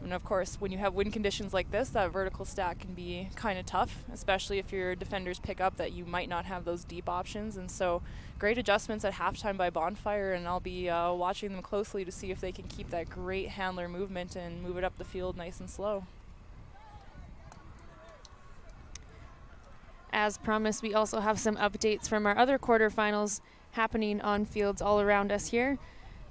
And of course, when you have wind conditions like this, that vertical stack can be kind of tough, especially if your defenders pick up that you might not have those deep options. And so great adjustments at halftime by Bonfire, and I'll be watching them closely to see if they can keep that great handler movement and move it up the field nice and slow. As promised, we also have some updates from our other quarterfinals happening on fields all around us here.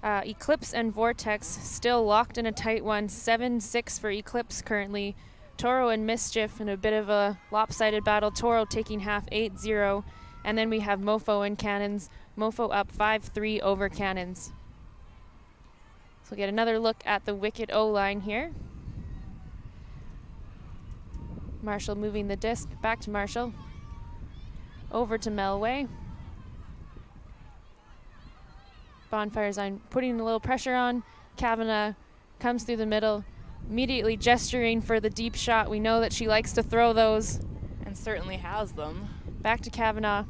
Eclipse and Vortex still locked in a tight one, 7-6 for Eclipse currently. Toro and Mischief in a bit of a lopsided battle, Toro taking half 8-0. And then we have Mofo and Cannons, Mofo up 5-3 over Cannons. So we'll get another look at the Wicked O-line here. Marshall moving the disc, back to Marshall. Over to Melway. Bonfire's on, putting a little pressure on. Kavanagh comes through the middle, immediately gesturing for the deep shot. We know that she likes to throw those. And certainly has them. Back to Kavanagh.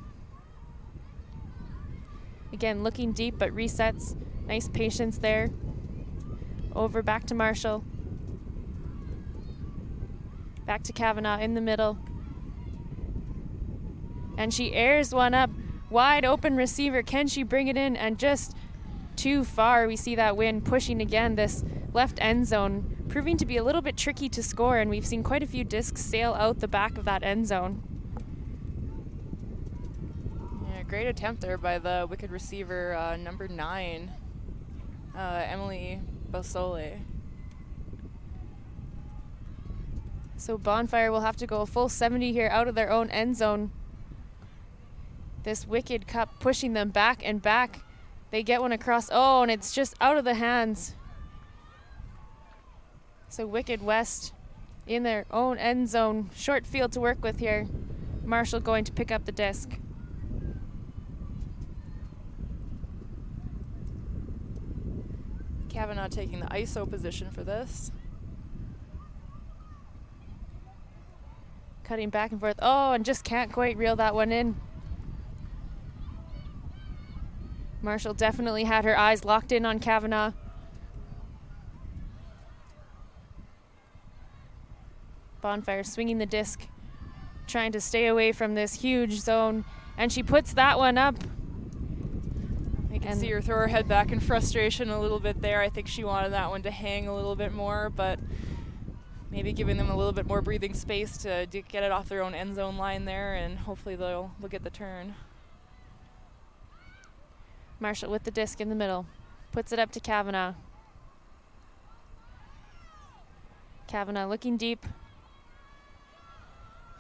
Again, looking deep, but resets. Nice patience there. Over back to Marshall. Back to Kavanagh in the middle. And she airs one up. Wide open receiver. Can she bring it in? And just too far. We see that wind pushing again this left end zone, proving to be a little bit tricky to score, and we've seen quite a few discs sail out the back of that end zone. Yeah, great attempt there by the Wicked receiver, number 9, Emily Basole. So Bonfire will have to go a full 70 here out of their own end zone. This Wicked Cup pushing them back and back. They get one across. Oh, and it's just out of the hands. So Wicked West in their own end zone. Short field to work with here. Marshall going to pick up the disc. Kavanagh taking the ISO position for this. Cutting back and forth. Oh, and just can't quite reel that one in. Marshall definitely had her eyes locked in on Kavanagh. Bonfire swinging the disc, trying to stay away from this huge zone, and she puts that one up. You can see her throw her head back in frustration a little bit there. I think she wanted that one to hang a little bit more, but maybe giving them a little bit more breathing space to get it off their own end zone line there, and hopefully they'll get the turn. Marshall with the disc in the middle, puts it up to Kavanagh. Kavanagh looking deep,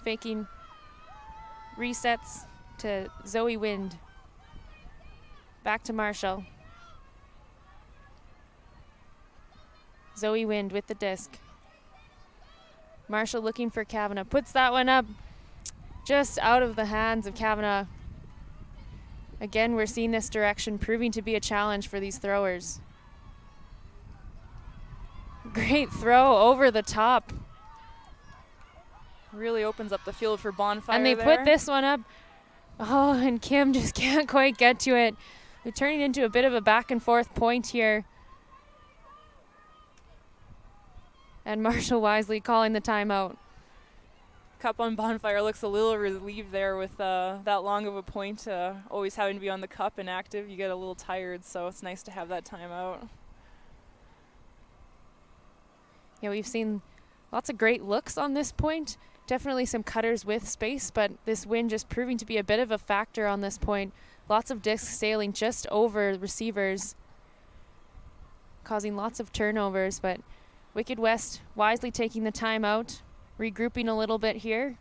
faking resets to Zoe Wind. Back to Marshall. Zoe Wind with the disc. Marshall looking for Kavanagh, puts that one up just out of the hands of Kavanagh. Again, we're seeing this direction proving to be a challenge for these throwers. Great throw over the top. Really opens up the field for Bonfire. And they there. put this one up. Oh, and Kim just can't quite get to it. They're turning into a bit of a back and forth point here. And Marshall wisely calling the timeout. Cup on Bonfire looks a little relieved there with that long of a point. Always having to be on the cup and active, you get a little tired, so it's nice to have that timeout. Yeah, we've seen lots of great looks on this point. Definitely some cutters with space, but this wind just proving to be a bit of a factor on this point. Lots of discs sailing just over receivers, causing lots of turnovers, but Wicked West wisely taking the timeout, regrouping a little bit here.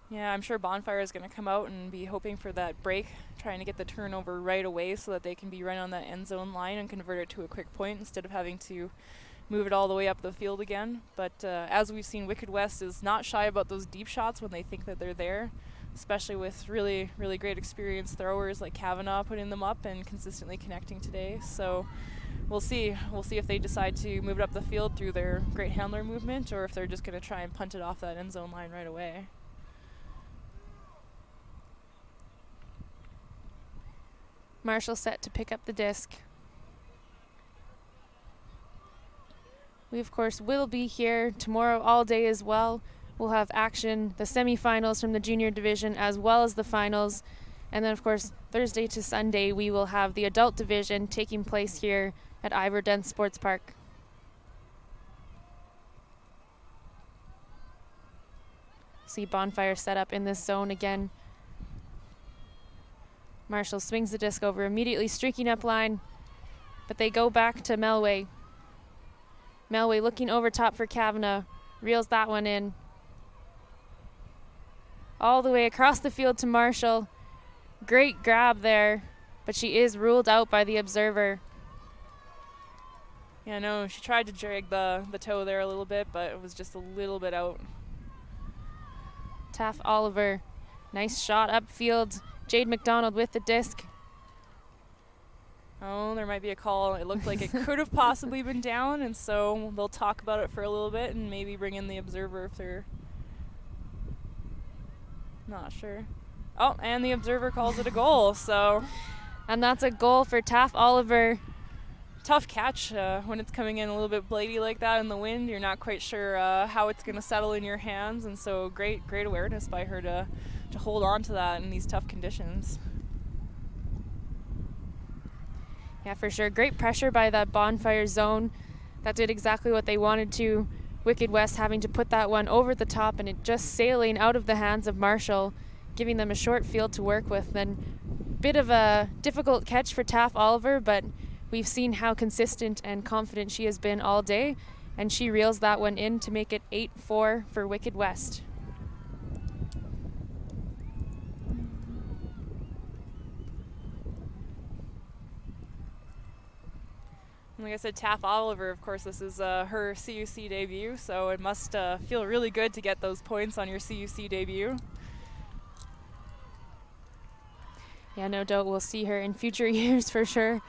Yeah, I'm sure Bonfire is going to come out and be hoping for that break, trying to get the turnover right away so that they can be right on that end zone line and convert it to a quick point instead of having to move it all the way up the field again. But as we've seen, Wicked West is not shy about those deep shots when they think that they're there, especially with really, really great experienced throwers like Kavanagh putting them up and consistently connecting today. So we'll see. We'll see if they decide to move it up the field through their great handler movement or if they're just going to try and punt it off that end zone line right away. Marshall set to pick up the disc. We, of course, will be here tomorrow all day as well. We'll have action, the semifinals from the junior division as well as the finals. And then, of course, Thursday to Sunday, we will have the adult division taking place here at Ivor Dent Sports Park. See Bonfire set up in this zone again. Marshall swings the disc over, immediately streaking up line, but they go back to Melway. Melway looking over top for Kavanagh, reels that one in. All the way across the field to Marshall. Great grab there, but she is ruled out by the observer. Yeah, no, she tried to drag the toe there a little bit, but it was just a little bit out. Taff Oliver, nice shot upfield. Jade McDonald with the disc. Oh, there might be a call. It looked like it could have possibly been down, and so they'll talk about it for a little bit and maybe bring in the observer if they're not sure. Oh, and the observer calls it a goal, so. And that's a goal for Taff Oliver. Tough catch when it's coming in a little bit bladey like that in the wind. You're not quite sure how it's going to settle in your hands, and so great awareness by her to hold on to that in these tough conditions. Yeah, for sure. Great pressure by that Bonfire zone. That did exactly what they wanted to. Wicked West having to put that one over the top and it just sailing out of the hands of Marshall, giving them a short field to work with. Then bit of a difficult catch for Taff Oliver, but we've seen how consistent and confident she has been all day, and she reels that one in to make it 8-4 for Wicked West. Like I said, Taff Oliver, of course, this is her CUC debut, so it must feel really good to get those points on your CUC debut. Yeah, no doubt we'll see her in future years for sure.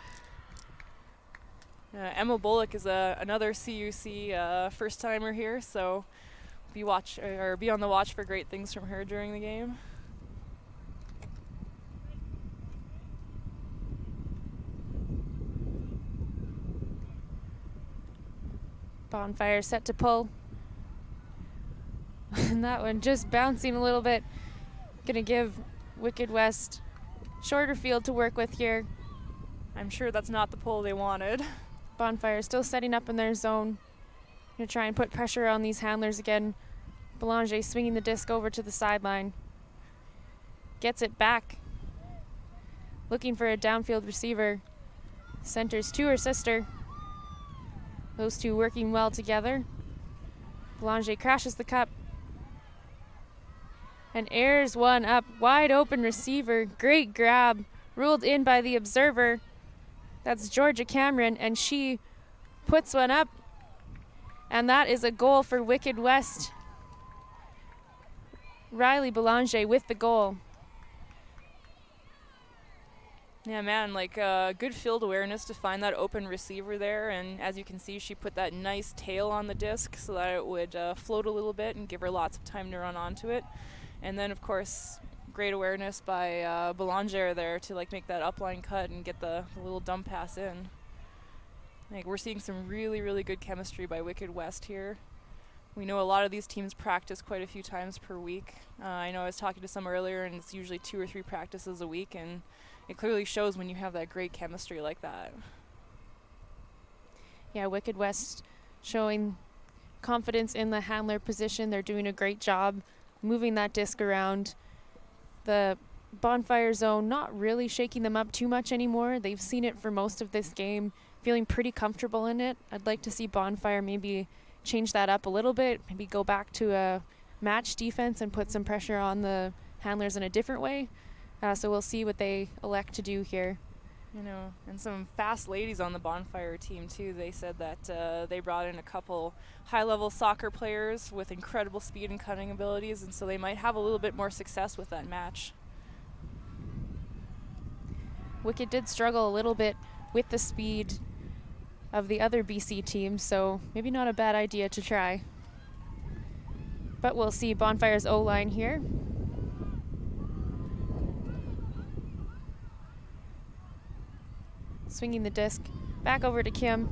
Emma Bullock is another CUC first-timer here, so be on the watch for great things from her during the game. Bonfire set to pull. And that one just bouncing a little bit. Gonna give Wicked West shorter field to work with here. I'm sure that's not the pull they wanted. Bonfire still setting up in their zone. Gonna try and put pressure on these handlers again. Belanger swinging the disc over to the sideline. Gets it back. Looking for a downfield receiver. Centers to her sister. Those two working well together. Belanger crashes the cup. And airs one up. Wide open receiver. Great grab. Ruled in by the observer. That's Georgia Cameron, and she puts one up. And that is a goal for Wicked West. Riley Belanger with the goal. Yeah, man, good field awareness to find that open receiver there, and as you can see, she put that nice tail on the disc so that it would float a little bit and give her lots of time to run onto it. And then, of course, great awareness by Belanger there to make that upline cut and get the little dump pass in. We're seeing some really, really good chemistry by Wicked West here. We know a lot of these teams practice quite a few times per week. I know I was talking to some earlier, and it's usually 2 or 3 practices a week, and it clearly shows when you have that great chemistry like that. Yeah, Wicked West showing confidence in the handler position. They're doing a great job moving that disc around. The Bonfire zone not really shaking them up too much anymore. They've seen it for most of this game, feeling pretty comfortable in it. I'd like to see Bonfire maybe change that up a little bit, maybe go back to a match defense and put some pressure on the handlers in a different way. So we'll see what they elect to do here. And some fast ladies on the Bonfire team too. They said that they brought in a couple high-level soccer players with incredible speed and cutting abilities, and so they might have a little bit more success with that match. Wicked did struggle a little bit with the speed of the other BC teams, so maybe not a bad idea to try. But we'll see Bonfire's O-line here. Swinging the disc back over to Kim.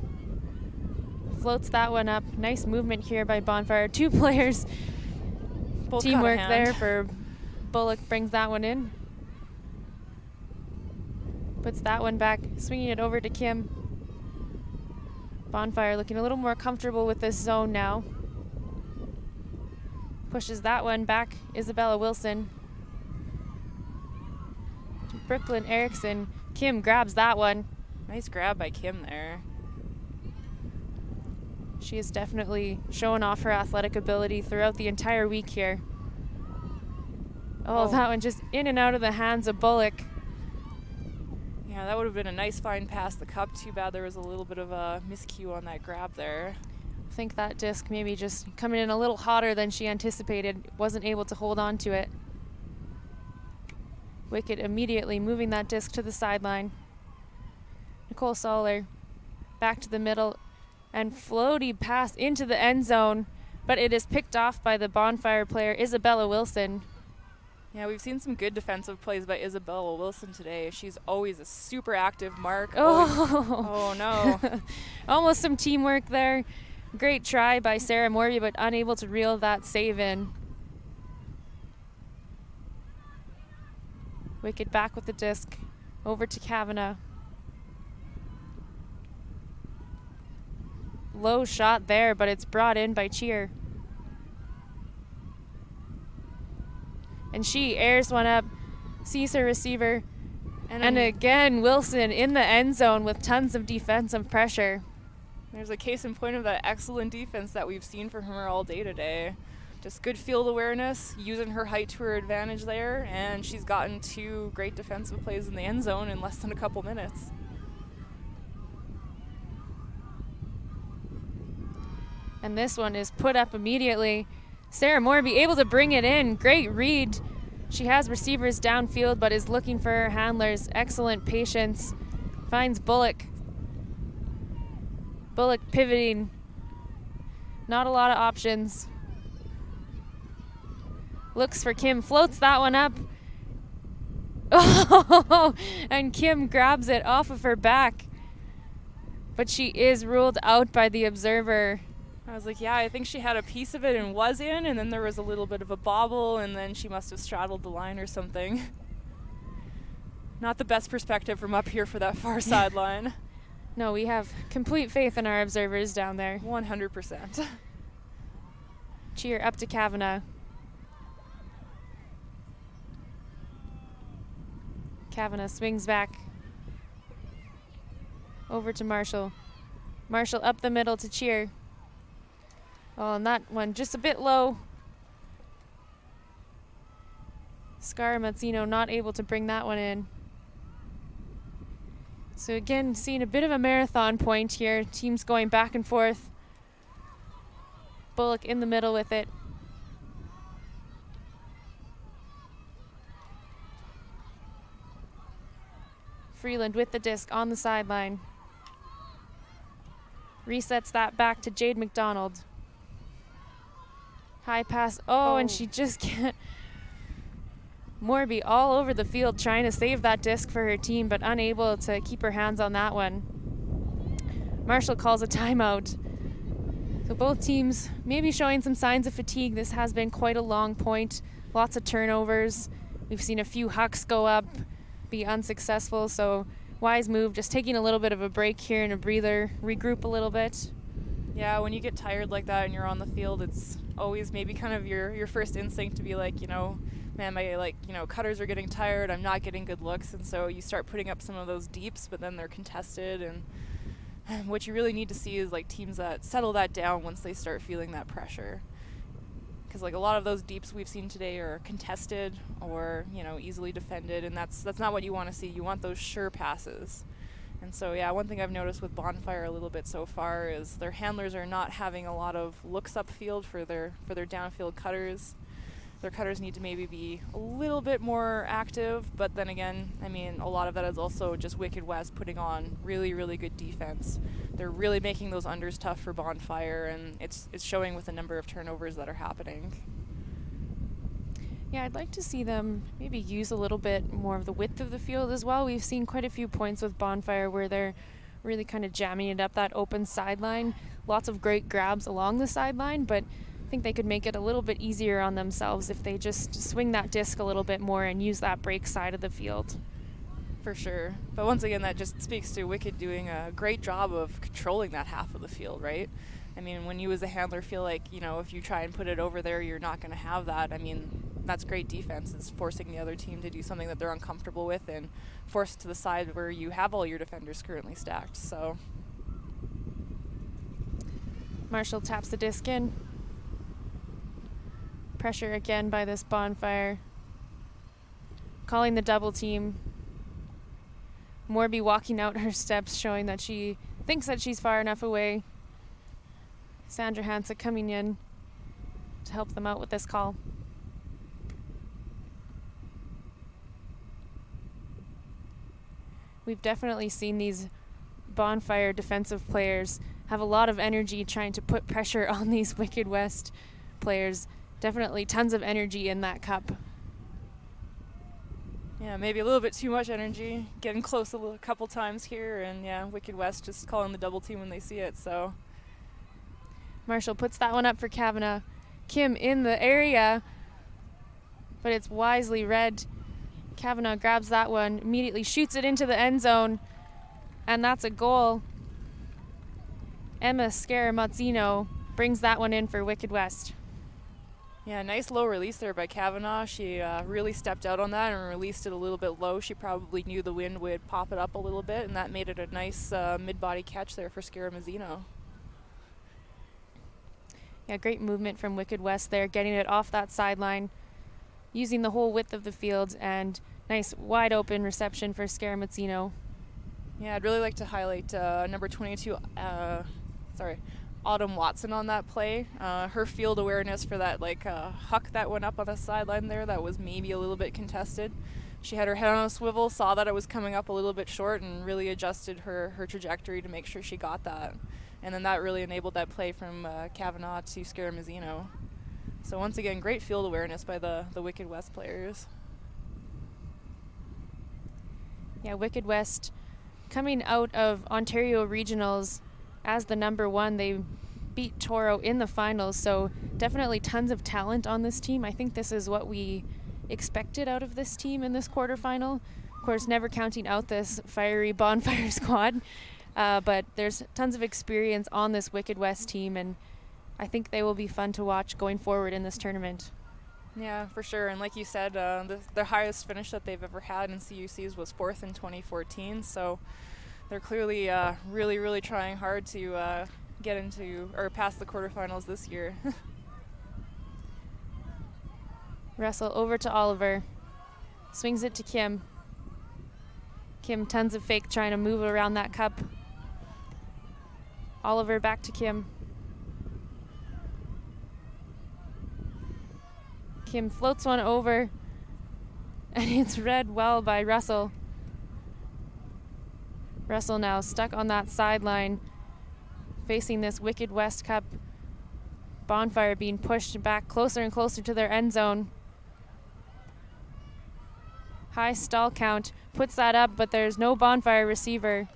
Floats that one up. Nice movement here by Bonfire. 2 players. Both teamwork there for Bullock. Brings that one in. Puts that one back. Swinging it over to Kim. Bonfire looking a little more comfortable with this zone now. Pushes that one back. Isabella Wilson. To Brooklyn Erickson. Kim grabs that one. Nice grab by Kim there. She is definitely showing off her athletic ability throughout the entire week here. Oh, that one just in and out of the hands of Bullock. Yeah, that would have been a nice fine pass the cup. Too bad there was a little bit of a miscue on that grab there. I think that disc maybe just coming in a little hotter than she anticipated. Wasn't able to hold on to it. Wicked immediately moving that disc to the sideline. Nicole Soller back to the middle and floaty pass into the end zone, but it is picked off by the Bonfire player Isabella Wilson. Yeah, we've seen some good defensive plays by Isabella Wilson today. She's always a super active mark. Oh no. Almost some teamwork there. Great try by Sarah Morby, but unable to reel that save in. Wicked back with the disc over to Kavanagh. Low shot there, but it's brought in by Cheer. And she airs one up, sees her receiver, and again Wilson in the end zone with tons of defensive pressure. There's a case in point of that excellent defense that we've seen from her all day today. Just good field awareness, using her height to her advantage there, and she's gotten 2 great defensive plays in the end zone in less than a couple minutes. And this one is put up immediately. Sarah Morby able to bring it in. Great read. She has receivers downfield, but is looking for her handlers. Excellent patience. Finds Bullock. Bullock pivoting. Not a lot of options. Looks for Kim, floats that one up. Oh, and Kim grabs it off of her back. But she is ruled out by the observer. I was like, yeah, I think she had a piece of it and was in, and then there was a little bit of a bobble, and then she must have straddled the line or something. Not the best perspective from up here for that far sideline. No, we have complete faith in our observers down there. 100%. Cheer up to Kavanagh. Kavanagh swings back. Over to Marshall. Marshall up the middle to Cheer. Oh, and that one just a bit low. Scaramuzzino not able to bring that one in. So again, seeing a bit of a marathon point here. Teams going back and forth. Bullock in the middle with it. Freeland with the disc on the sideline. Resets that back to Jade McDonald. High pass. Oh, and she just can't. Morby all over the field trying to save that disc for her team, but unable to keep her hands on that one. Marshall calls a timeout. So both teams maybe showing some signs of fatigue. This has been quite a long point. Lots of turnovers. We've seen a few hucks go up, be unsuccessful. So wise move, just taking a little bit of a break here and a breather, regroup a little bit. Yeah, when you get tired like that and you're on the field, it's always maybe kind of your first instinct to be like, man, my cutters are getting tired, I'm not getting good looks, and so you start putting up some of those deeps, but then they're contested, and what you really need to see is like teams that settle that down once they start feeling that pressure. Because like a lot of those deeps we've seen today are contested or easily defended, and that's not what you want to see. You want those sure passes. And so yeah, one thing I've noticed with Bonfire a little bit so far is their handlers are not having a lot of looks upfield for their downfield cutters. Their cutters need to maybe be a little bit more active, but then again, I mean, a lot of that is also just Wicked West putting on really, really good defense. They're really making those unders tough for Bonfire, and it's showing with the number of turnovers that are happening. Yeah, I'd like to see them maybe use a little bit more of the width of the field as well. We've seen quite a few points with Bonfire where they're really kind of jamming it up that open sideline. Lots of great grabs along the sideline, but I think they could make it a little bit easier on themselves if they just swing that disc a little bit more and use that break side of the field. For sure. But once again, that just speaks to Wicked doing a great job of controlling that half of the field, right? I mean, when you as a handler feel like, if you try and put it over there, you're not going to have that. I mean, that's great defense. It's forcing the other team to do something that they're uncomfortable with and force it to the side where you have all your defenders currently stacked. So Marshall taps the disc in. Pressure again by this Bonfire. Calling the double team. Morby walking out her steps, showing that she thinks that she's far enough away. Sandra Hansa coming in to help them out with this call. We've definitely seen these Bonfire defensive players have a lot of energy trying to put pressure on these Wicked West players. Definitely tons of energy in that cup. Yeah, maybe a little bit too much energy. Getting close a couple times here, and yeah, Wicked West just calling the double team when they see it, so. Marshall puts that one up for Kavanagh. Kim in the area, but it's wisely read. Kavanagh grabs that one, immediately shoots it into the end zone, and that's a goal. Emma Scaramuzzino brings that one in for Wicked West. Yeah, nice low release there by Kavanagh. She really stepped out on that and released it a little bit low. She probably knew the wind would pop it up a little bit, and that made it a nice mid-body catch there for Scaramuzzino. Yeah, great movement from Wicked West there, getting it off that sideline, using the whole width of the field, and nice wide open reception for Scaramuzzino. Yeah, I'd really like to highlight number 22, Autumn Watson on that play. Her field awareness for that huck that went up on the sideline there that was maybe a little bit contested. She had her head on a swivel, saw that it was coming up a little bit short, and really adjusted her trajectory to make sure she got that. And then that really enabled that play from Kavanaugh to Scaramuzino. So once again, great field awareness by the Wicked West players. Yeah, Wicked West coming out of Ontario Regionals as the number 1. They beat Toro in the finals, so definitely tons of talent on this team. I think this is what we expected out of this team in this quarterfinal. Of course, never counting out this fiery Bonfire squad, but there's tons of experience on this Wicked West team, and I think they will be fun to watch going forward in this tournament. Yeah, for sure. And like you said, the highest finish that they've ever had in CUCs was 4th in 2014. So they're clearly really, really trying hard to get into or past the quarterfinals this year. Russell over to Oliver. Swings it to Kim. Kim, tons of fake trying to move around that cup. Oliver back to Kim. Kim floats one over, and it's read well by Russell. Russell now stuck on that sideline, facing this Wicked West Cup. Bonfire being pushed back closer and closer to their end zone. High stall count, puts that up, but there's no Bonfire receiver.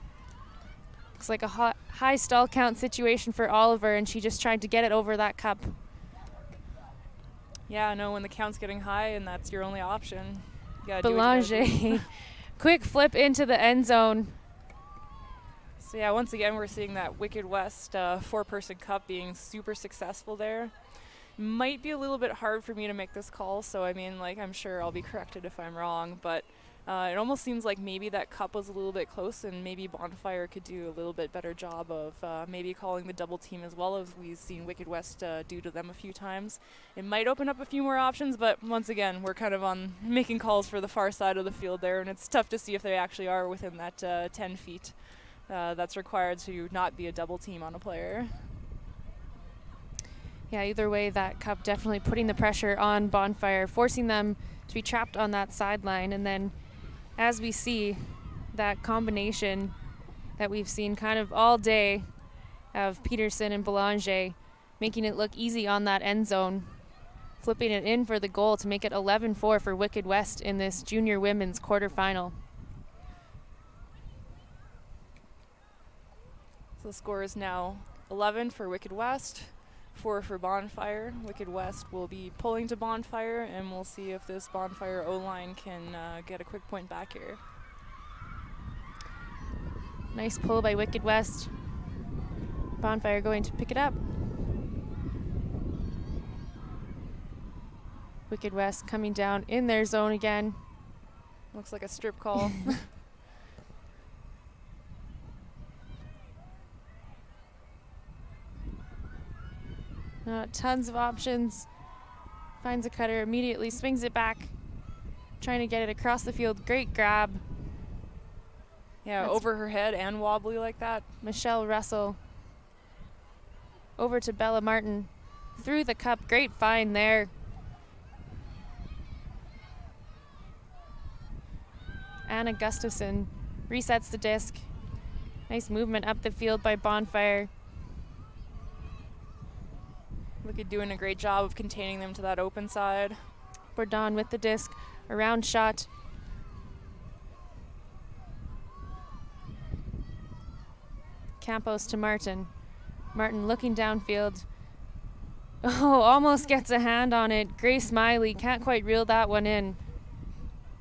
Looks like a high stall count situation for Oliver, and she just tried to get it over that cup. Yeah, no, when the count's getting high and that's your only option. Belanger, quick flip into the end zone. So yeah, once again, we're seeing that Wicked West 4-person cup being super successful there. Might be a little bit hard for me to make this call, so I mean, like, I'm sure I'll be corrected if I'm wrong, but it almost seems like maybe that cup was a little bit close and maybe Bonfire could do a little bit better job of maybe calling the double team as well, as we've seen Wicked West do to them a few times. It might open up a few more options, but once again, we're kind of on making calls for the far side of the field there, and it's tough to see if they actually are within that 10 feet that's required to not be a double team on a player. Yeah, either way, that cup definitely putting the pressure on Bonfire, forcing them to be trapped on that sideline. And then as we see that combination that we've seen kind of all day of Peterson and Belanger making it look easy on that end zone, flipping it in for the goal to make it 11-4 for Wicked West in this junior women's quarterfinal. So the score is now 11 for Wicked West, 4 for Bonfire. Wicked West will be pulling to Bonfire, and we'll see if this Bonfire O-line can get a quick point back here. Nice pull by Wicked West. Bonfire going to pick it up. Wicked West coming down in their zone again. Looks like a strip call. Tons of options. Finds a cutter, immediately swings it back, trying to get it across the field. Great grab. Yeah, that's over her head and wobbly like that. Michelle Russell. Over to Bella Martin. Through the cup. Great find there. Anna Gustafson resets the disc. Nice movement up the field by Bonfire. Look at doing a great job of containing them to that open side. Bourdon with the disc, a round shot. Campos to Martin. Martin looking downfield. Oh, almost gets a hand on it. Grace Miley can't quite reel that one in.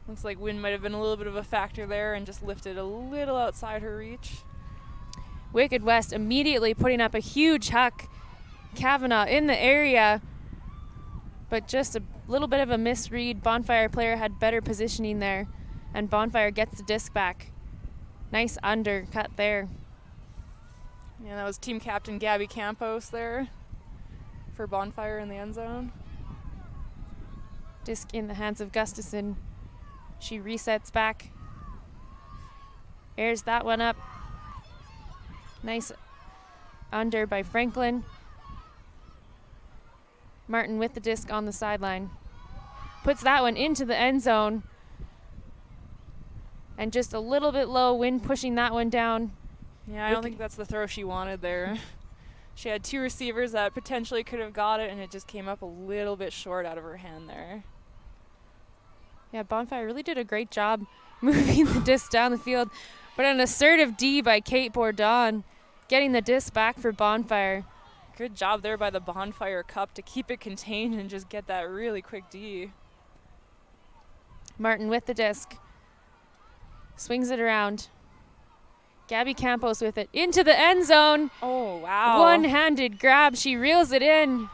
Looks like wind might have been a little bit of a factor there and just lifted a little outside her reach. Wicked West immediately putting up a huge huck. Kavanaugh in the area, but just a little bit of a misread. Bonfire player had better positioning there, and Bonfire gets the disc back. Nice undercut there. Yeah, that was team captain Gabby Campos there for Bonfire in the end zone. Disc in the hands of Gustafson. She resets back. Airs that one up. Nice under by Franklin. Martin with the disc on the sideline. Puts that one into the end zone. And just a little bit low, wind pushing that one down. Yeah, I don't think that's the throw she wanted there. She had two receivers that potentially could have got it, and it just came up a little bit short out of her hand there. Yeah, Bonfire really did a great job moving the disc down the field, but an assertive D by Kate Bourdon, getting the disc back for Bonfire. Good job there by the Bonfire Cup to keep it contained and just get that really quick D. Martin with the disc. Swings it around. Gabby Campos with it into the end zone. Oh, wow. One-handed grab. She reels it in.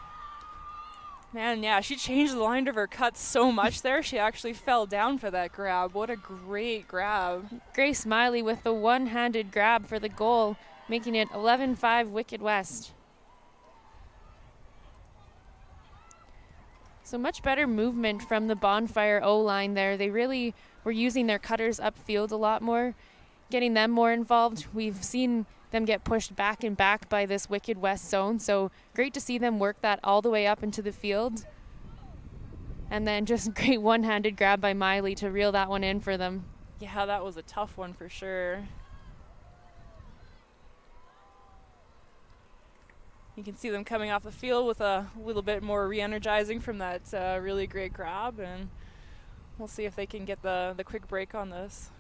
Man, yeah, she changed the line of her cut so much there. She actually fell down for that grab. What a great grab. Grace Miley with the one-handed grab for the goal, making it 11-5 Wicked West. So much better movement from the Bonfire O-line there. They really were using their cutters upfield a lot more, getting them more involved. We've seen them get pushed back and back by this Wicked West zone, so great to see them work that all the way up into the field. And then just great one-handed grab by Miley to reel that one in for them. Yeah, that was a tough one for sure. You can see them coming off the field with a little bit more re-energizing from that really great grab, and we'll see if they can get the quick break on this.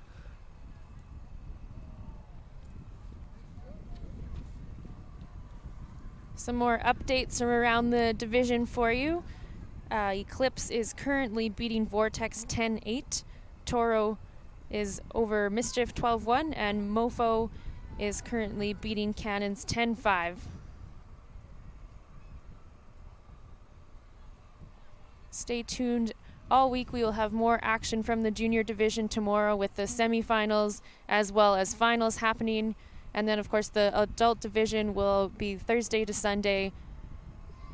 Some more updates from around the division for you. Eclipse is currently beating Vortex 10-8. Toro is over Mischief 12-1, and Mofo is currently beating Cannons 10-5. Stay tuned. All week we will have more action from the junior division tomorrow with the semifinals as well as finals happening. And then, of course, the adult division will be Thursday to Sunday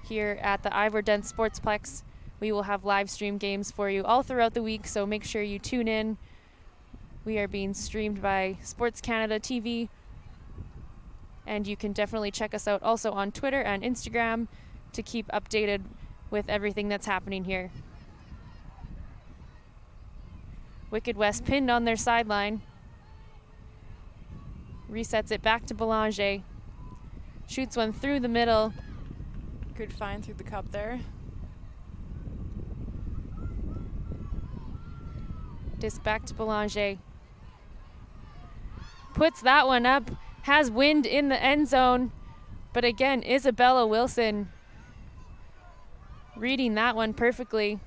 here at the Ivor Dent Sportsplex. We will have live stream games for you all throughout the week, so make sure you tune in. We are being streamed by Sports Canada TV, and you can definitely check us out also on Twitter and Instagram to keep updated with everything that's happening here. Wicked West pinned on their sideline. Resets it back to Belanger. Shoots one through the middle. Good find through the cup there. Disc back to Belanger. Puts that one up. Has wind in the end zone. But again, Isabella Wilson reading that one perfectly.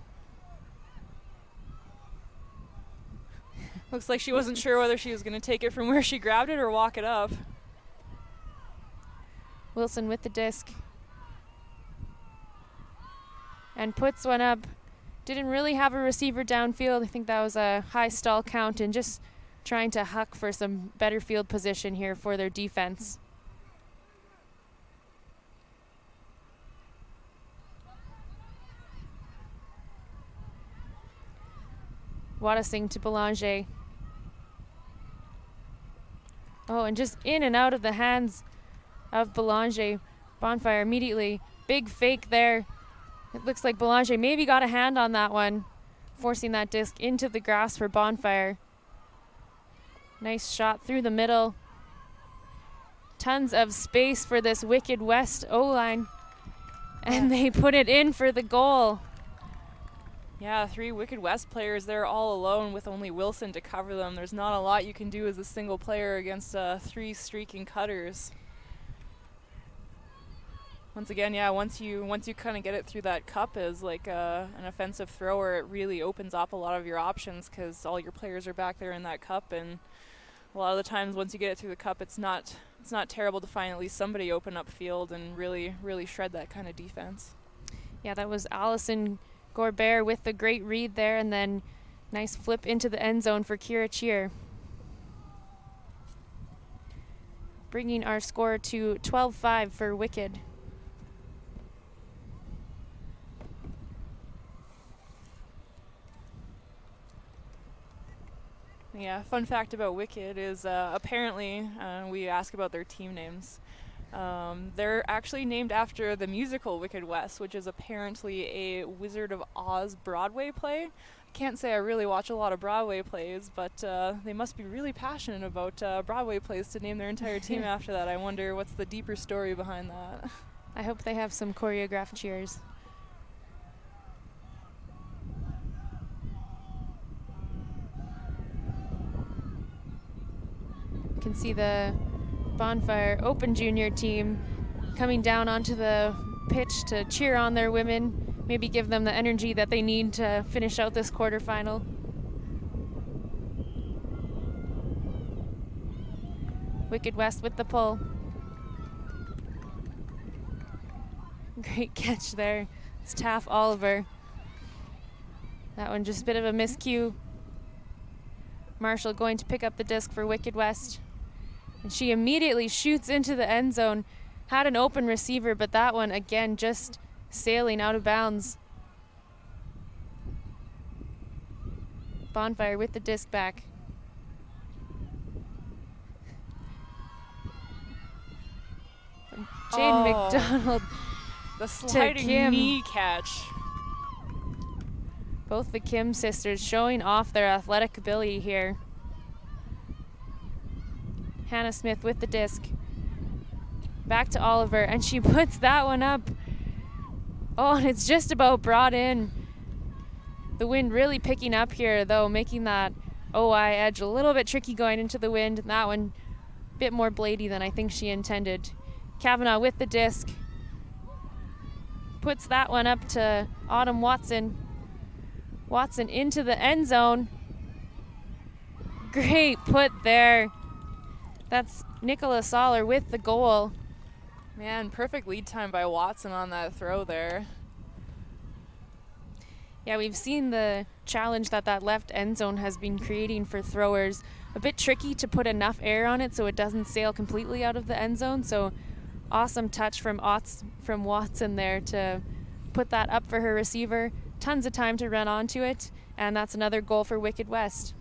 Looks like she wasn't sure whether she was going to take it from where she grabbed it or walk it up. Wilson with the disc. And puts one up. Didn't really have a receiver downfield. I think that was a high stall count and just trying to huck for some better field position here for their defense. Wadasing to Belanger. Oh, and just in and out of the hands of Belanger. Bonfire immediately. Big fake there. It looks like Belanger maybe got a hand on that one, forcing that disc into the grass for Bonfire. Nice shot through the middle. Tons of space for this Wicked West O-line. And they put it in for the goal. Yeah, 3 Wicked West players there all alone with only Wilson to cover them. There's not a lot you can do as a single player against 3 streaking cutters. Once again, yeah, once you kind of get it through that cup as like an offensive thrower, it really opens up a lot of your options because all your players are back there in that cup, and a lot of the times once you get it through the cup, it's not terrible to find at least somebody open up field and really shred that kind of defense. Yeah, that was Allison Gorbert with the great read there, and then nice flip into the end zone for Kira Cheer. Bringing our score to 12-5 for Wicked. Yeah, fun fact about Wicked is apparently we ask about their team names. They're actually named after the musical Wicked West, which is apparently a Wizard of Oz Broadway play can't say I really watch a lot of Broadway plays, but they must be really passionate about Broadway plays to name their entire team after that. I wonder what's the deeper story behind that. I hope they have some choreographed cheers. You can see the Bonfire Open Junior team coming down onto the pitch to cheer on their women, maybe give them the energy that they need to finish out this quarterfinal. Wicked West with the pull. Great catch there. It's Taff Oliver. That one just a bit of a miscue. Marshall going to pick up the disc for Wicked West. And she immediately shoots into the end zone. Had an open receiver, but that one again just sailing out of bounds. Bonfire with the disc back. From Jane McDonald. The sliding knee catch. Both the Kim sisters showing off their athletic ability here. Hannah Smith with the disc. Back to Oliver, and she puts that one up. Oh, and it's just about brought in. The wind really picking up here, though, making that OI edge a little bit tricky going into the wind. And that one a bit more bladey than I think she intended. Kavanaugh with the disc. Puts that one up to Autumn Watson. Watson into the end zone. Great put there. That's Nicola Soller with the goal. Man, perfect lead time by Watson on that throw there. Yeah, we've seen the challenge that left end zone has been creating for throwers. A bit tricky to put enough air on it so it doesn't sail completely out of the end zone. So awesome touch from Watson there to put that up for her receiver. Tons of time to run onto it, and that's another goal for Wicked West.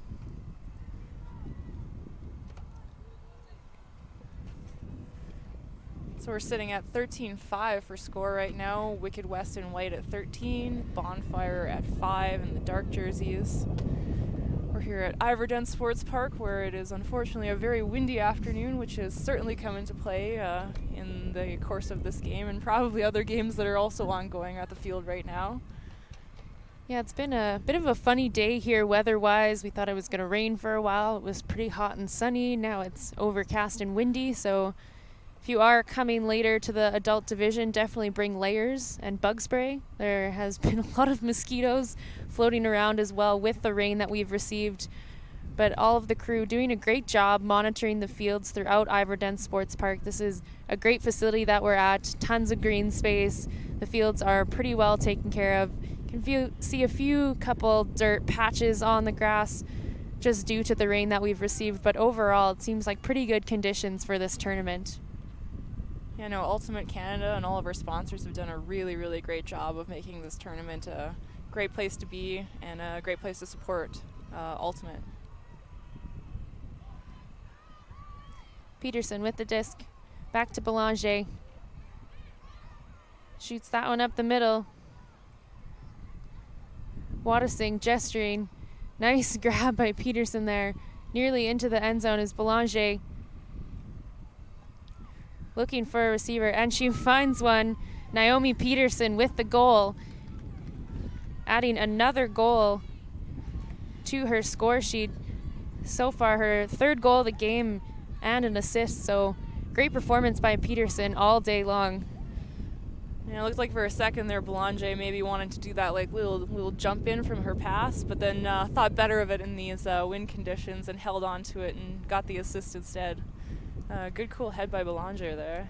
So we're sitting at 13-5 for score right now. Wicked West in white at 13, Bonfire at 5 in the dark jerseys. We're here at Ivor Dent Sports Park, where it is unfortunately a very windy afternoon, which has certainly come into play in the course of this game and probably other games that are also ongoing at the field right now. Yeah, it's been a bit of a funny day here weather-wise. We thought it was going to rain for a while. It was pretty hot and sunny. Now it's overcast and windy, so if you are coming later to the adult division, definitely bring layers and bug spray. There has been a lot of mosquitoes floating around as well with the rain that we've received. But all of the crew doing a great job monitoring the fields throughout Ivor Dent Sports Park. This is a great facility that we're at, tons of green space. The fields are pretty well taken care of. You can see a few couple dirt patches on the grass just due to the rain that we've received. But overall, it seems like pretty good conditions for this tournament. Yeah, no, Ultimate Canada and all of our sponsors have done a really, really great job of making this tournament a great place to be and a great place to support Ultimate. Peterson with the disc. Back to Belanger. Shoots that one up the middle. Wattising gesturing. Nice grab by Peterson there. Nearly into the end zone is Belanger. Looking for a receiver, and she finds one. Naomi Peterson with the goal. Adding another goal to her score sheet. So far, her third goal of the game and an assist, so great performance by Peterson all day long. Yeah, it looked like for a second there Belanger maybe wanted to do that like little jump in from her pass, but then thought better of it in these wind conditions and held on to it and got the assist instead. Good cool head by Belanger there.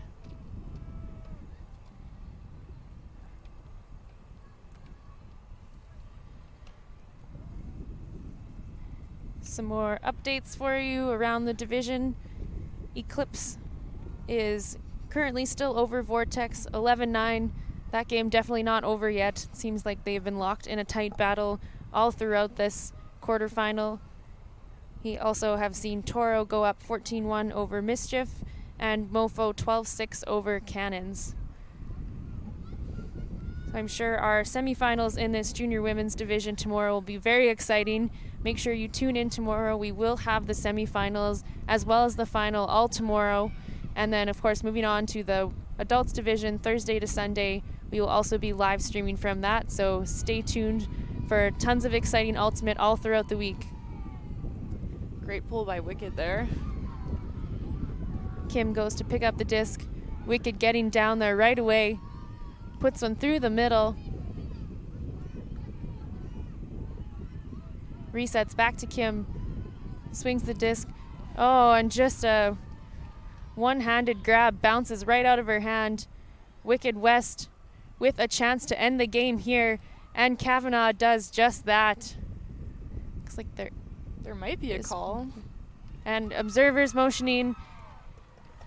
Some more updates for you around the division. Eclipse is currently still over Vortex 11-9. That game definitely not over yet. It seems like they've been locked in a tight battle all throughout this quarterfinal. We also have seen Toro go up 14-1 over Mischief and Mofo 12-6 over Cannons. I'm sure our semifinals in this junior women's division tomorrow will be very exciting. Make sure you tune in tomorrow. We will have the semifinals as well as the final all tomorrow. And then, of course, moving on to the adults division Thursday to Sunday, we will also be live streaming from that. So stay tuned for tons of exciting ultimate all throughout the week. Great pull by Wicked there. Kim goes to pick up the disc. Wicked getting down there right away. Puts one through the middle. Resets back to Kim. Swings the disc. Oh, and just a one-handed grab bounces right out of her hand. Wicked West with a chance to end the game here, and Kavanaugh does just that. Looks like there might be a call. And observers motioning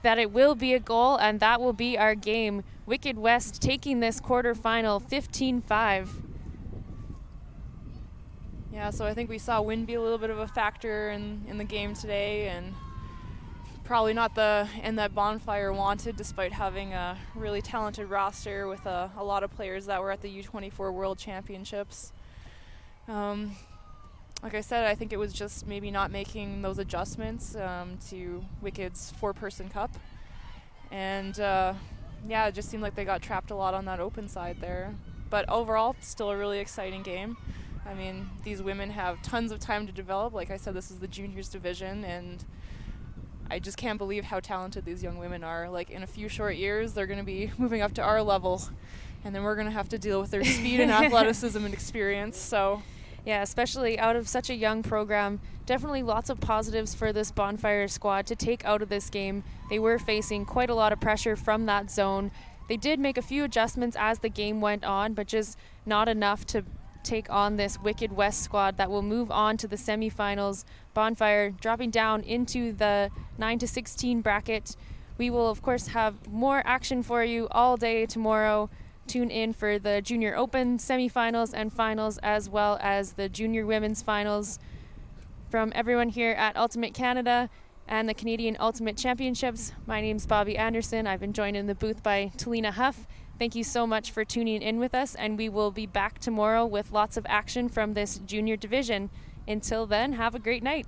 that it will be a goal, and that will be our game. Wicked West taking this quarterfinal 15-5. Yeah, so I think we saw wind be a little bit of a factor in the game today, and probably not the end that Bonfire wanted, despite having a really talented roster with a lot of players that were at the U24 World Championships. Like I said, I think it was just maybe not making those adjustments to Wicked's four-person cup. And yeah, it just seemed like they got trapped a lot on that open side there. But overall, still a really exciting game. I mean, these women have tons of time to develop. Like I said, this is the juniors division, and I just can't believe how talented these young women are. Like, in a few short years, they're going to be moving up to our level, and then we're going to have to deal with their speed and athleticism and experience. So, yeah, especially out of such a young program, definitely lots of positives for this Bonfire squad to take out of this game. They were facing quite a lot of pressure from that zone. They did make a few adjustments as the game went on, but just not enough to take on this Wicked West squad that will move on to the semifinals. Bonfire dropping down into the 9-16 bracket. We will, of course, have more action for you all day tomorrow. Tune in for the Junior Open semifinals and finals, as well as the Junior Women's finals. From everyone here at Ultimate Canada and the Canadian Ultimate Championships, my name's Bobby Anderson. I've been joined in the booth by Talina Huff. Thank you so much for tuning in with us, and we will be back tomorrow with lots of action from this junior division. Until then, have a great night.